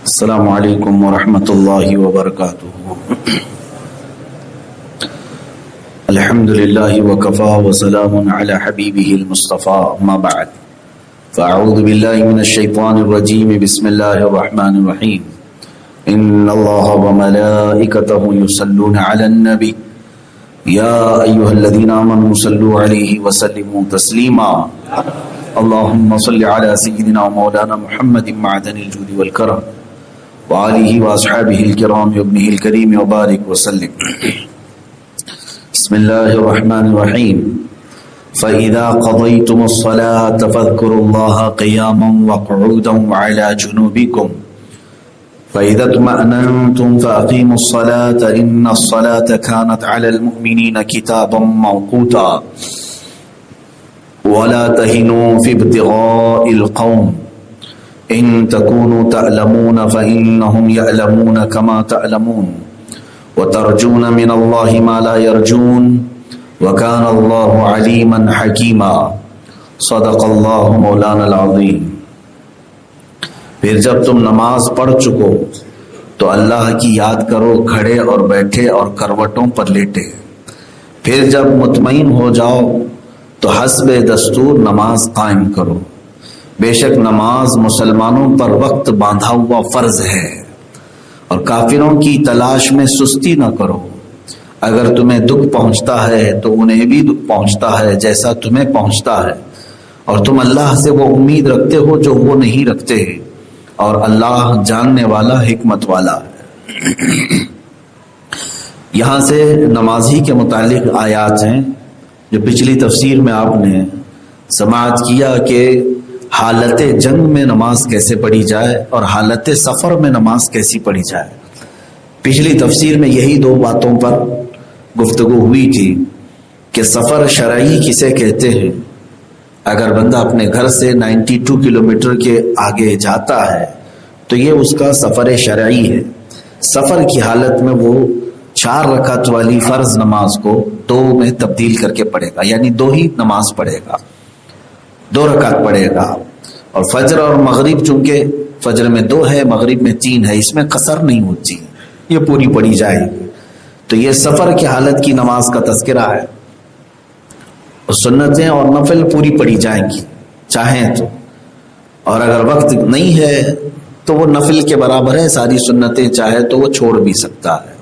السلام علیکم ورحمۃ اللہ وبرکاتہ۔ الحمد للہ وکفا وسلام علی حبیبہ المصطفیٰ، اما بعد فاعوذ باللہ من الشیطان الرجیم، بسم اللہ الرحمن الرحیم۔ ان اللہ وملائکتہ یصلون علی النبی یا ایہا الذین آمنوا صلوا علیہ وسلموا تسلیما۔ اللہم صل علی سیدنا مولانا محمد معدن الجود والکرم وآلہ واصحابہ الکرام وابنہ الکریم وبارک وسلم۔ بسم اللہ الرحمن الرحیم۔ فَإِذَا قَضَيْتُمُ الصَّلَاةَ فَاذْكُرُوا اللَّهَ قِيَامًا وَقُعُودًا وَعَلَى جُنُوبِكُمْ فَإِذَا اطْمَأْنَنْتُمْ فَأَقِيمُوا الصَّلَاةَ إِنَّ الصَّلَاةَ كَانَتْ عَلَى الْمُؤْمِنِينَ كِتَابًا مَوْقُوتًا وَلَا تَهِنُوا فِي ابْتِغَاءِ الْقَوْمِ إِن تَكُونُوا تَعْلَمُونَ فَإِنَّهُمْ يَعْلَمُونَ كَمَا تَعْلَمُونَ وَتَرْجُونَ مِنَ اللَّهِ مَا لَا يَرْجُونَ وَكَانَ اللَّهُ عَلِيمًا حَكِيمًا۔ صدق اللہ مولانا العظیم۔ پھر جب تم نماز پڑھ چکو تو اللہ کی یاد کرو کھڑے اور بیٹھے اور کروٹوں پر لیٹے۔ پھر جب مطمئن ہو جاؤ تو حسب دستور نماز قائم کرو۔ بے شک نماز مسلمانوں پر وقت باندھا ہوا فرض ہے، اور کافروں کی تلاش میں سستی نہ کرو۔ اگر تمہیں دکھ پہنچتا ہے تو انہیں بھی دکھ پہنچتا ہے جیسا تمہیں پہنچتا ہے، اور تم اللہ سے وہ امید رکھتے ہو جو وہ نہیں رکھتے، اور اللہ جاننے والا حکمت والا ہے۔ یہاں سے نمازی کے متعلق آیات ہیں جو پچھلی تفسیر میں آپ نے سماعت کیا کہ حالت جنگ میں نماز کیسے پڑھی جائے اور حالت سفر میں نماز کیسی پڑھی جائے۔ پچھلی تفسیر میں یہی دو باتوں پر گفتگو ہوئی تھی کہ سفر شرعی کسے کہتے ہیں۔ اگر بندہ اپنے گھر سے 92 کلومیٹر کے آگے جاتا ہے تو یہ اس کا سفر شرعی ہے۔ سفر کی حالت میں وہ 4 رکعت والی فرض نماز کو 2 میں تبدیل کر کے پڑھے گا، یعنی 2 ہی نماز پڑھے گا، 2 رکعت پڑھے گا۔ اور فجر اور مغرب چونکہ فجر میں 2 ہے، مغرب میں 3 ہے، اس میں قصر نہیں ہوتی، یہ پوری پڑھی جائے گی۔ تو یہ سفر کی حالت کی نماز کا تذکرہ ہے، اور سنتیں اور نفل پوری پڑھی جائیں گی چاہیں تو، اور اگر وقت نہیں ہے تو وہ نفل کے برابر ہے، ساری سنتیں چاہے تو وہ چھوڑ بھی سکتا ہے۔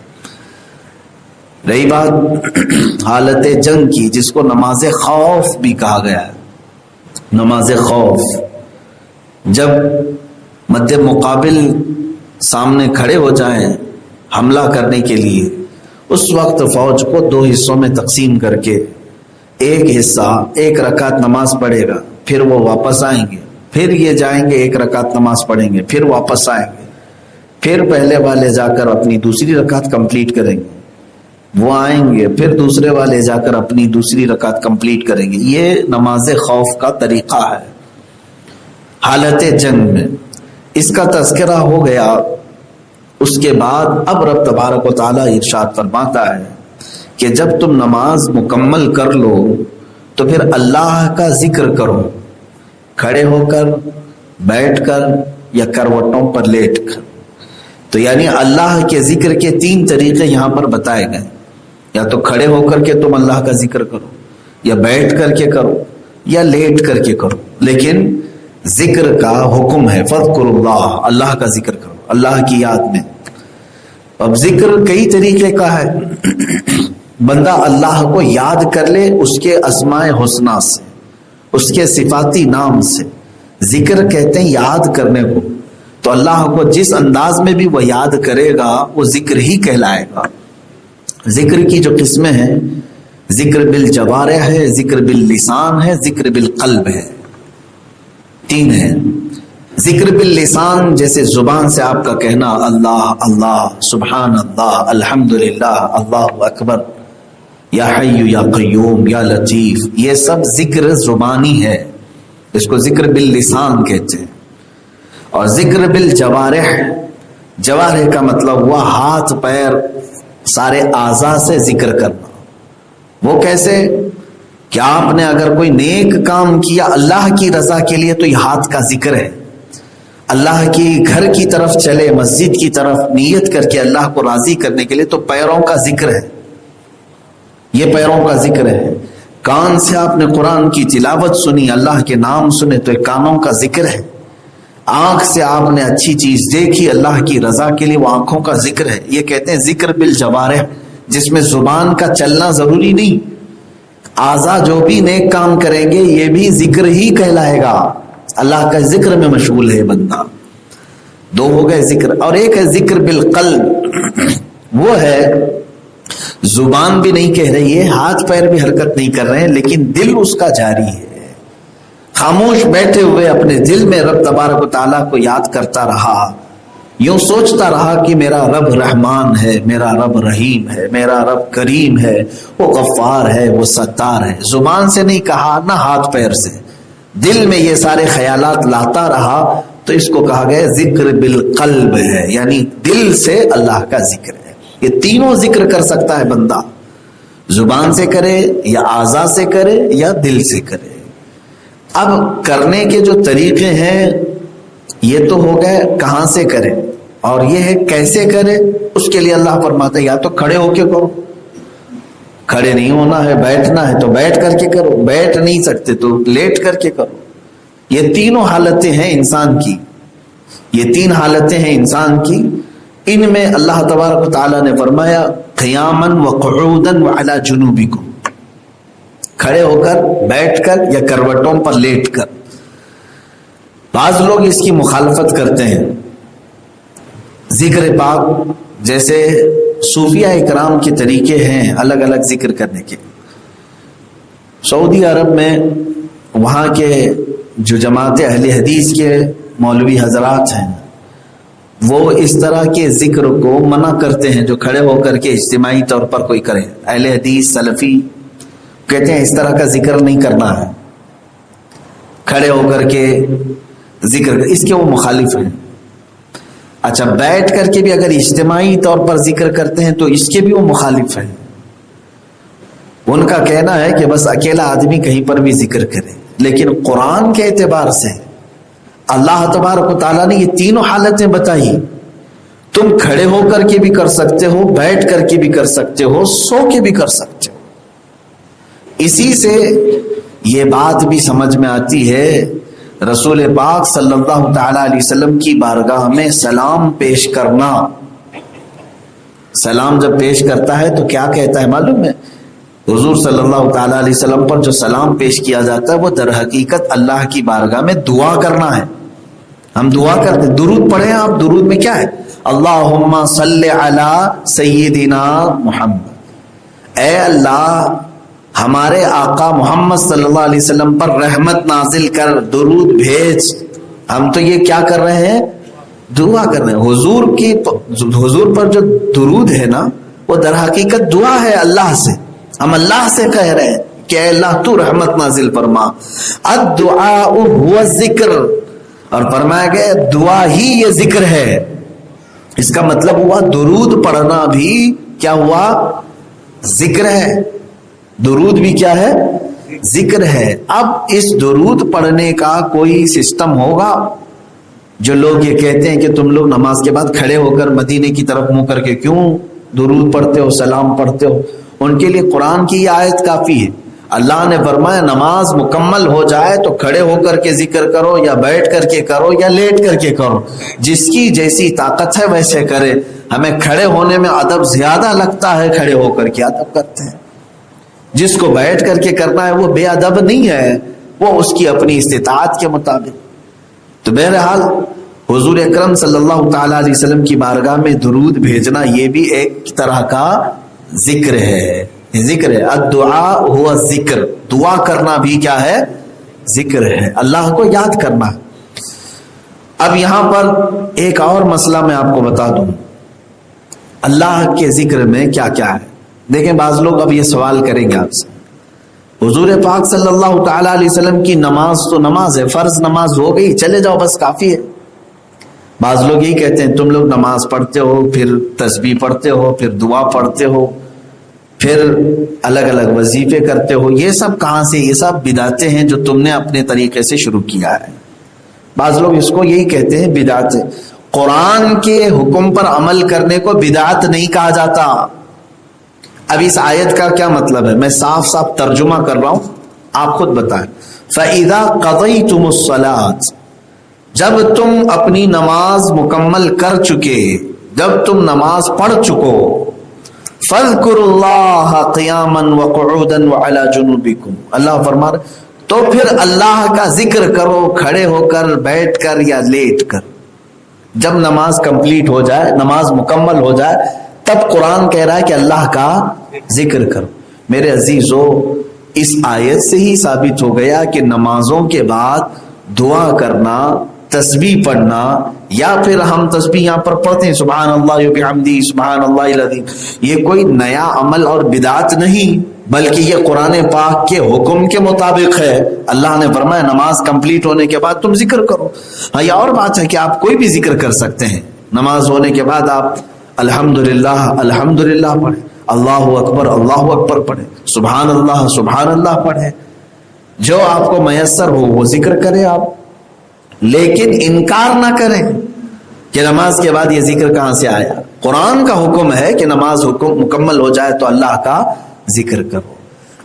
رہی بات حالت جنگ کی، جس کو نماز خوف بھی کہا گیا ہے۔ نماز خوف، جب مد مقابل سامنے کھڑے ہو جائیں حملہ کرنے کے لیے، اس وقت فوج کو 2 حصوں میں تقسیم کر کے ایک حصہ 1 رکعت نماز پڑھے گا، پھر وہ واپس آئیں گے، پھر یہ جائیں گے 1 رکعت نماز پڑھیں گے، پھر واپس آئیں گے، پھر پہلے والے جا کر اپنی دوسری رکعت کمپلیٹ کریں گے، وہ آئیں گے، پھر دوسرے والے جا کر اپنی دوسری رکعت کمپلیٹ کریں گے۔ یہ نماز خوف کا طریقہ ہے حالت جنگ میں۔ اس کا تذکرہ ہو گیا۔ اس کے بعد اب رب تبارک و تعالیٰ ارشاد فرماتا ہے کہ جب تم نماز مکمل کر لو تو پھر اللہ کا ذکر کرو، کھڑے ہو کر، بیٹھ کر یا کروٹوں پر لیٹ کر۔ تو یعنی اللہ کے ذکر کے 3 طریقے یہاں پر بتائے گئے، یا تو کھڑے ہو کر کے تم اللہ کا ذکر کرو، یا بیٹھ کر کے کرو، یا لیٹ کر کے کرو، لیکن ذکر کا حکم ہے، فَاذْكُرُوا اللَّهَ، اللہ کا ذکر کرو، اللہ کی یاد میں۔ اب ذکر کئی طریقے کا ہے۔ بندہ اللہ کو یاد کر لے اس کے اسماء حسنہ سے، اس کے صفاتی نام سے۔ ذکر کہتے ہیں یاد کرنے کو، تو اللہ کو جس انداز میں بھی وہ یاد کرے گا وہ ذکر ہی کہلائے گا۔ ذکر کی جو قسمیں ہیں، ذکر بالجوارح ہے، ذکر باللسان ہے، ذکر بالقلب ہے، 3 ہیں۔ ذکر باللسان جیسے زبان سے آپ کا کہنا اللہ اللہ، سبحان اللہ، الحمدللہ، اللہ اکبر، یا حی یا قیوم یا لطیف، یہ سب ذکر زبانی ہے، اس کو ذکر باللسان کہتے ہیں۔ اور ذکر بالجوارح، جوارح کا مطلب ہوا ہاتھ پیر سارے اعضاء سے ذکر کرنا۔ وہ کیسے کہ آپ نے اگر کوئی نیک کام کیا اللہ کی رضا کے لیے تو یہ ہاتھ کا ذکر ہے، اللہ کی گھر کی طرف چلے، مسجد کی طرف نیت کر کے اللہ کو راضی کرنے کے لیے، تو پیروں کا ذکر ہے، یہ پیروں کا ذکر ہے۔ کان سے آپ نے قرآن کی تلاوت سنی، اللہ کے نام سنے، تو یہ کانوں کا ذکر ہے۔ آنکھ سے آپ نے اچھی چیز دیکھی اللہ کی رضا کے لیے، وہ آنکھوں کا ذکر ہے۔ یہ کہتے ہیں ذکر بالجوارح، جس میں زبان کا چلنا ضروری نہیں، اعضاء جو بھی نیک کام کریں گے یہ بھی ذکر ہی کہلائے گا، اللہ کا ذکر میں مشغول ہے بندہ۔ دو ہو گئے ذکر، اور ایک ہے ذکر بالقلب، وہ ہے زبان بھی نہیں کہہ رہی ہے، ہاتھ پیر بھی حرکت نہیں کر رہے ہیں، لیکن دل اس کا جاری ہے، خاموش بیٹھے ہوئے اپنے دل میں رب تبارک و تعالیٰ کو یاد کرتا رہا، یوں سوچتا رہا کہ میرا رب رحمان ہے، میرا رب رحیم ہے، میرا رب کریم ہے، وہ غفار ہے، وہ ستار ہے۔ زبان سے نہیں کہا، نہ ہاتھ پیر سے، دل میں یہ سارے خیالات لاتا رہا، تو اس کو کہا گیا ذکر بالقلب ہے، یعنی دل سے اللہ کا ذکر ہے۔ یہ تینوں ذکر کر سکتا ہے بندہ، زبان سے کرے یا اعضاء سے کرے یا دل سے کرے۔ اب کرنے کے جو طریقے ہیں یہ تو ہو گئے کہاں سے کرے، اور یہ ہے کیسے کرے۔ اس کے لیے اللہ فرماتا ہے یا تو کھڑے ہو کے کرو، کھڑے نہیں ہونا ہے، بیٹھنا ہے تو بیٹھ کر کے کرو، بیٹھ نہیں سکتے تو لیٹ کر کے کرو۔ یہ تینوں حالتیں ہیں انسان کی، یہ تین حالتیں ہیں انسان کی۔ ان میں اللہ تبارک و تعالیٰ نے فرمایا قیاما وقعودا وعلی جنوبکم، کھڑے ہو کر، بیٹھ کر یا کروٹوں پر لیٹ کر۔ بعض لوگ اس کی مخالفت کرتے ہیں، ذکر پاک جیسے صوفیہ اکرام کے طریقے ہیں الگ الگ ذکر کرنے کے۔ سعودی عرب میں وہاں کے جو جماعت اہل حدیث کے مولوی حضرات ہیں وہ اس طرح کے ذکر کو منع کرتے ہیں، جو کھڑے ہو کر کے اجتماعی طور پر کوئی کرے۔ اہل حدیث سلفی کہتے ہیں اس طرح کا ذکر نہیں کرنا ہے، کھڑے ہو کر کے ذکر، اس کے وہ مخالف ہیں۔ اچھا، بیٹھ کر کے بھی اگر اجتماعی طور پر ذکر کرتے ہیں تو اس کے بھی وہ مخالف ہیں۔ ان کا کہنا ہے کہ بس اکیلا آدمی کہیں پر بھی ذکر کرے، لیکن قرآن کے اعتبار سے اللہ تبارک و تعالیٰ نے یہ تینوں حالتیں بتائی، تم کھڑے ہو کر کے بھی کر سکتے ہو، بیٹھ کر کے بھی کر سکتے ہو، سو کے بھی کر سکتے ہو۔ اسی سے یہ بات بھی سمجھ میں آتی ہے، رسول پاک صلی اللہ تعالی علیہ وسلم کی بارگاہ میں سلام پیش کرنا، سلام جب پیش کرتا ہے تو کیا کہتا ہے معلوم ہے؟ حضور صلی اللہ تعالی علیہ وسلم پر جو سلام پیش کیا جاتا ہے وہ در حقیقت اللہ کی بارگاہ میں دعا کرنا ہے۔ ہم دعا کرتے، درود پڑھیں آپ، درود میں کیا ہے؟ اللہم صلی علی سیدنا محمد، اے اللہ ہمارے آقا محمد صلی اللہ علیہ وسلم پر رحمت نازل کر، درود بھیج۔ ہم تو یہ کیا کر رہے ہیں؟ دعا کر رہے ہیں۔ حضور پر جو درود ہے نا وہ در حقیقت دعا ہے اللہ سے، ہم اللہ سے کہہ رہے ہیں کہ اے اللہ تو رحمت نازل فرما۔ الدعاء هو الذکر، اور فرمایا گیا دعا ہی یہ ذکر ہے۔ اس کا مطلب ہوا درود پڑھنا بھی کیا ہوا؟ ذکر ہے۔ درود بھی کیا ہے؟ ذکر ہے۔ اب اس درود پڑھنے کا کوئی سسٹم ہوگا؟ جو لوگ یہ کہتے ہیں کہ تم لوگ نماز کے بعد کھڑے ہو کر مدینے کی طرف منہ کر کے کیوں درود پڑھتے ہو، سلام پڑھتے ہو، ان کے لیے قرآن کی یہ آیت کافی ہے۔ اللہ نے فرمایا نماز مکمل ہو جائے تو کھڑے ہو کر کے ذکر کرو، یا بیٹھ کر کے کرو، یا لیٹ کر کے کرو، جس کی جیسی طاقت ہے ویسے کرے۔ ہمیں کھڑے ہونے میں ادب زیادہ لگتا ہے، کھڑے ہو کر کے ادب کرتے ہیں۔ جس کو بیٹھ کر کے کرنا ہے وہ بے ادب نہیں ہے، وہ اس کی اپنی استطاعت کے مطابق۔ تو بہرحال حضور اکرم صلی اللہ تعالی علیہ وسلم کی بارگاہ میں درود بھیجنا یہ بھی ایک طرح کا ذکر ہے، ذکر ہے۔ الدعاء هو الذکر، دعا کرنا بھی کیا ہے؟ ذکر ہے، اللہ کو یاد کرنا۔ اب یہاں پر ایک اور مسئلہ میں آپ کو بتا دوں، اللہ کے ذکر میں کیا کیا ہے۔ دیکھیں بعض لوگ اب یہ سوال کریں گے آپ سے، حضور پاک صلی اللہ تعالی علیہ وسلم کی نماز تو نماز ہے، فرض نماز ہو گئی، چلے جاؤ بس کافی ہے۔ بعض لوگ یہی کہتے ہیں تم لوگ نماز پڑھتے ہو، پھر تسبیح پڑھتے ہو، پھر دعا پڑھتے ہو، پھر الگ الگ وظیفے کرتے ہو، یہ سب کہاں سے؟ یہ سب بدعتیں ہیں جو تم نے اپنے طریقے سے شروع کیا ہے۔ بعض لوگ اس کو یہی کہتے ہیں بدعت ہے. قرآن کے حکم پر عمل کرنے کو بدعت نہیں کہا جاتا. اب اس آیت کا کیا مطلب ہے؟ میں صاف صاف ترجمہ کر رہا ہوں، آپ خود بتائیں. فَإِذَا قَضَيْتُمُ الصَّلَاةَ، جب تم اپنی نماز مکمل کر چکے، جب تم نماز پڑھ چکو، فَاذْكُرُوا اللَّهَ قِيَامًا وَقُعُودًا وَعَلَى جُنُوبِكُمْ، اللہ فرما رہے تو پھر اللہ کا ذکر کرو کھڑے ہو کر، بیٹھ کر یا لیٹ کر. جب نماز کمپلیٹ ہو جائے، نماز مکمل ہو جائے، تب قرآن کہہ رہا ہے کہ اللہ کا ذکر کرو. میرے عزیزو، اس آیت سے ہی ثابت ہو گیا کہ نمازوں کے بعد دعا کرنا، تسبیح پڑھنا، یا پھر ہم تسبیح یہاں پر پڑھتے ہیں سبحان اللہ وبحمدہ سبحان اللہ العظیم، یہ کوئی نیا عمل اور بدعت نہیں، بلکہ یہ قرآن پاک کے حکم کے مطابق ہے. اللہ نے فرمایا نماز کمپلیٹ ہونے کے بعد تم ذکر کرو. ہاں، یہ اور بات ہے کہ آپ کوئی بھی ذکر کر سکتے ہیں. نماز ہونے کے بعد آپ الحمدللہ الحمدللہ پڑھیں، اللہ اکبر پڑھیں، سبحان اللہ پڑھیں، جو آپ کو میسر ہو وہ ذکر کریں آپ. لیکن انکار نہ کریں کہ نماز کے بعد یہ ذکر کہاں سے آیا. قرآن کا حکم ہے کہ نماز حکم مکمل ہو جائے تو اللہ کا ذکر کرو.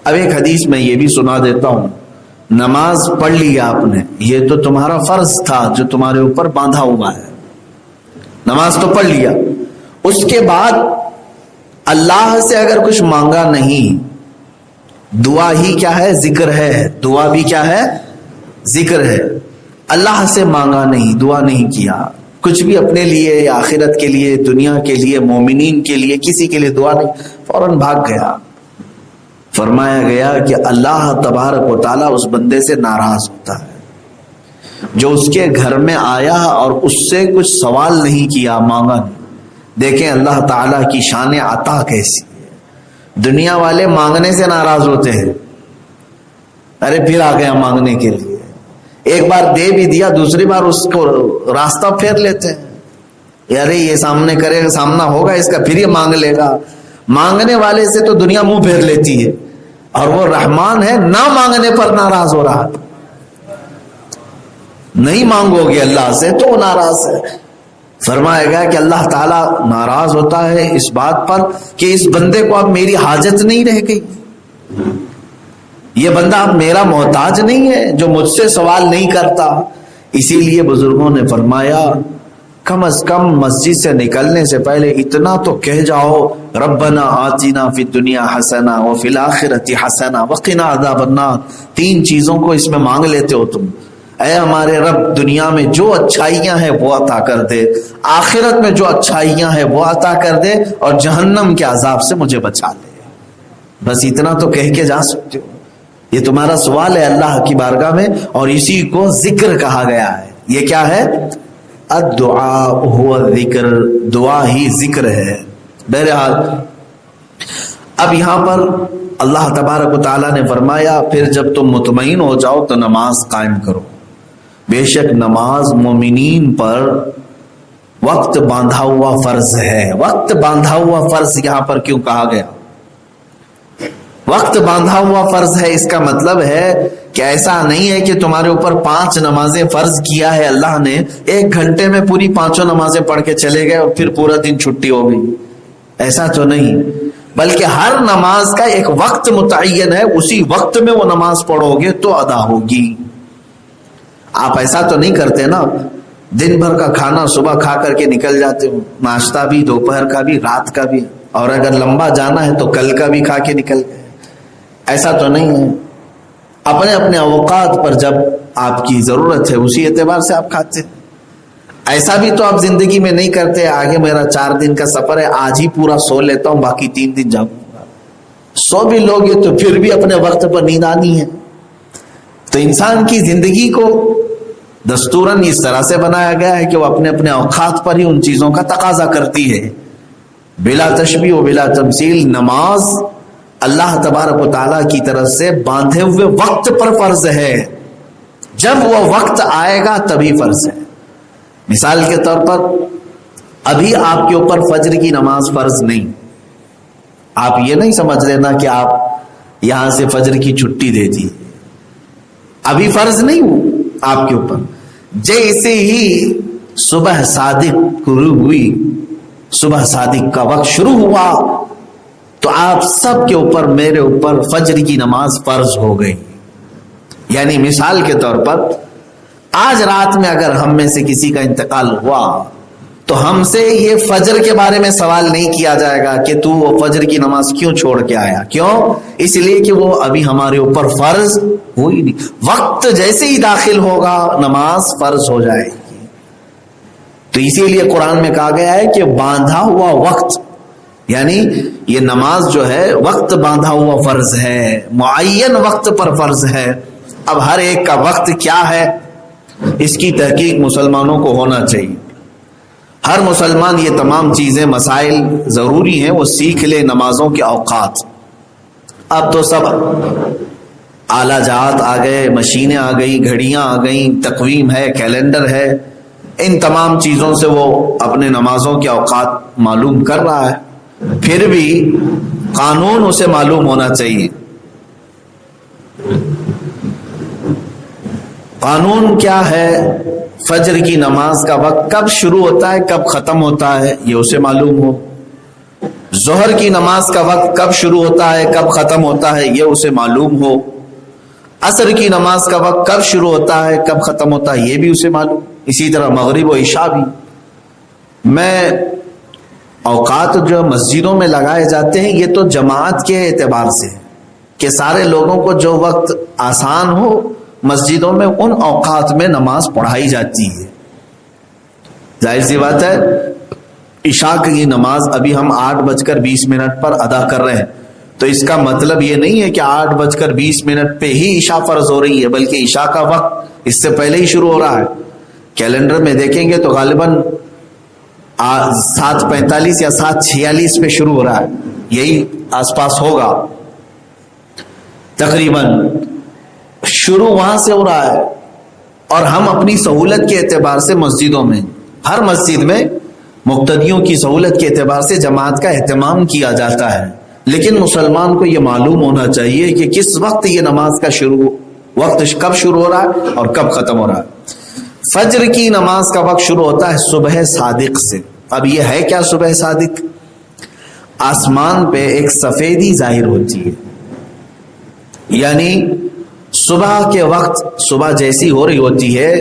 اب ایک حدیث میں یہ بھی سنا دیتا ہوں. نماز پڑھ لی آپ نے، یہ تو تمہارا فرض تھا جو تمہارے اوپر باندھا ہوا ہے. نماز تو پڑھ لیا، اس کے بعد اللہ سے اگر کچھ مانگا نہیں، دعا ہی کیا ہے؟ ذکر ہے. دعا بھی کیا ہے؟ ذکر ہے. اللہ سے مانگا نہیں، دعا نہیں کیا، کچھ بھی اپنے لیے یا آخرت کے لیے، دنیا کے لیے، مومنین کے لیے، کسی کے لیے دعا نہیں، فوراً بھاگ گیا. فرمایا گیا کہ اللہ تبارک و تعالیٰ اس بندے سے ناراض ہوتا ہے جو اس کے گھر میں آیا اور اس سے کچھ سوال نہیں کیا، مانگا نہیں. دیکھیں اللہ تعالیٰ کی شان عطا کیسی ہے. دنیا والے مانگنے سے ناراض ہوتے ہیں، ارے پھر آ گیا مانگنے کے لیے، ایک بار دے بھی دیا، دوسری بار اس کو راستہ پھیر لیتے ہیں، ارے یہ سامنے کرے گا، سامنا ہوگا اس کا، پھر یہ مانگ لے گا. مانگنے والے سے تو دنیا منہ پھیر لیتی ہے، اور وہ رحمان ہے، نہ مانگنے پر ناراض ہو رہا. نہیں مانگو گے اللہ سے تو وہ ناراض ہے. فرمایا گیا کہ اللہ تعالیٰ ناراض ہوتا ہے اس بات پر کہ اس بندے کو اب میری حاجت نہیں رہ گئی، یہ بندہ اب میرا محتاج نہیں ہے جو مجھ سے سوال نہیں کرتا. اسی لیے بزرگوں نے فرمایا کم از کم مسجد سے نکلنے سے پہلے اتنا تو کہہ جاؤ، ربنا آتنا فی الدنیا حسنہ وفی الآخرۃ حسنہ وقنا عذاب النار. 3 چیزوں کو اس میں مانگ لیتے ہو تم. اے ہمارے رب، دنیا میں جو اچھائیاں ہیں وہ عطا کر دے، آخرت میں جو اچھائیاں ہیں وہ عطا کر دے، اور جہنم کے عذاب سے مجھے بچا لے. بس اتنا تو کہہ کے جا سکتے ہو. یہ تمہارا سوال ہے اللہ کی بارگاہ میں، اور اسی کو ذکر کہا گیا ہے. یہ کیا ہے؟ الدعاء هو الذکر، دعا ہی ذکر ہے. بہرحال اب یہاں پر اللہ تبارک و تعالیٰ نے فرمایا پھر جب تم مطمئن ہو جاؤ تو نماز قائم کرو. بے شک نماز مومنین پر وقت باندھا ہوا فرض ہے. وقت باندھا ہوا فرض یہاں پر کیوں کہا گیا؟ وقت باندھا ہوا فرض ہے، اس کا مطلب ہے کہ ایسا نہیں ہے کہ تمہارے اوپر 5 نمازیں فرض کیا ہے اللہ نے، 1 گھنٹے میں پوری 5 نمازیں پڑھ کے چلے گئے اور پھر پورا دن چھٹی ہو گئی. ایسا تو نہیں، بلکہ ہر نماز کا ایک وقت متعین ہے، اسی وقت میں وہ نماز پڑھو گے تو ادا ہوگی. آپ ایسا تو نہیں کرتے نا، دن بھر کا کھانا صبح کھا کر کے نکل جاتے ہو، ناشتہ بھی، دوپہر کا بھی، رات کا بھی، اور اگر لمبا جانا ہے تو کل کا بھی کھا کے نکل گئے. ایسا تو نہیں ہے. اپنے اپنے اوقات پر جب آپ کی ضرورت ہے اسی اعتبار سے آپ کھاتے. ایسا بھی تو آپ زندگی میں نہیں کرتے آگے میرا 4 دن کا سفر ہے، آج ہی پورا سو لیتا ہوں، باقی 3 دن جاؤں گا. سو بھی لوگے تو پھر بھی اپنے وقت پر نیند آنی ہے. تو انسان کی زندگی کو دستوراً اس طرح سے بنایا گیا ہے کہ وہ اپنے اپنے اوقات پر ہی ان چیزوں کا تقاضا کرتی ہے. بلا تشبیہ و بلا تمثیل نماز اللہ تبارک و تعالیٰ کی طرف سے باندھے ہوئے وقت پر فرض ہے. جب وہ وقت آئے گا تبھی فرض ہے. مثال کے طور پر ابھی آپ کے اوپر فجر کی نماز فرض نہیں. آپ یہ نہیں سمجھ لینا کہ آپ یہاں سے فجر کی چھٹی دے دی، ابھی فرض نہیں ہو آپ کے اوپر. جیسے ہی صبح صادق شروع ہوئی، صبح صادق کا وقت شروع ہوا تو آپ سب کے اوپر، میرے اوپر فجر کی نماز فرض ہو گئی۔ یعنی مثال کے طور پر آج رات میں اگر ہم میں سے کسی کا انتقال ہوا تو ہم سے یہ فجر کے بارے میں سوال نہیں کیا جائے گا کہ تو وہ فجر کی نماز کیوں چھوڑ کے آیا، کیوں؟ اس لیے کہ وہ ابھی ہمارے اوپر فرض ہوئی نہیں۔ وقت جیسے ہی داخل ہوگا نماز فرض ہو جائے گی۔ تو اسی لیے قرآن میں کہا گیا ہے کہ باندھا ہوا وقت، یعنی یہ نماز جو ہے وقت باندھا ہوا فرض ہے، معین وقت پر فرض ہے۔ اب ہر ایک کا وقت کیا ہے اس کی تحقیق مسلمانوں کو ہونا چاہیے۔ ہر مسلمان یہ تمام چیزیں، مسائل ضروری ہیں وہ سیکھ لے۔ نمازوں کے اوقات، اب تو سب آلہ جات آ گئے، مشینیں آ گئی، گھڑیاں آ گئیں، تقویم ہے، کیلنڈر ہے، ان تمام چیزوں سے وہ اپنے نمازوں کے اوقات معلوم کر رہا ہے۔ پھر بھی قانون اسے معلوم ہونا چاہیے۔ قانون کیا ہے؟ فجر کی نماز کا وقت کب شروع ہوتا ہے، کب ختم ہوتا ہے، یہ اسے معلوم ہو۔ ظہر کی نماز کا وقت کب شروع ہوتا ہے، کب ختم ہوتا ہے، یہ اسے معلوم ہو۔ عصر کی نماز کا وقت کب شروع ہوتا ہے، کب ختم ہوتا ہے، یہ بھی اسے معلوم۔ اسی طرح مغرب و عشاء بھی۔ میں اوقات جو مسجدوں میں لگائے جاتے ہیں یہ تو جماعت کے اعتبار سے کہ سارے لوگوں کو جو وقت آسان ہو مسجدوں میں ان اوقات میں نماز پڑھائی جاتی ہے۔ ظاہر سی بات ہے عشاء کی نماز ابھی ہم 8:20 پر ادا کر رہے ہیں تو اس کا مطلب یہ نہیں ہے کہ 8:20 پہ ہی عشاء فرض ہو رہی ہے، بلکہ عشاء کا وقت اس سے پہلے ہی شروع ہو رہا ہے۔ کیلنڈر میں دیکھیں گے تو غالباً 7:45 یا 7:46 پہ شروع ہو رہا ہے، یہی آس پاس ہوگا تقریباً۔ شروع وہاں سے ہو رہا ہے اور ہم اپنی سہولت کے اعتبار سے مسجدوں میں، ہر مسجد میں مقتدیوں کی سہولت کے اعتبار سے جماعت کا اہتمام کیا جاتا ہے، لیکن مسلمان کو یہ معلوم ہونا چاہیے کہ کس وقت یہ نماز کا وقت کب شروع ہو رہا ہے اور کب ختم ہو رہا ہے۔ فجر کی نماز کا وقت شروع ہوتا ہے صبح صادق سے۔ اب یہ ہے کیا صبح صادق؟ آسمان پہ ایک سفیدی ظاہر ہوتی ہے، یعنی صبح کے وقت، صبح جیسی ہو رہی ہوتی ہے،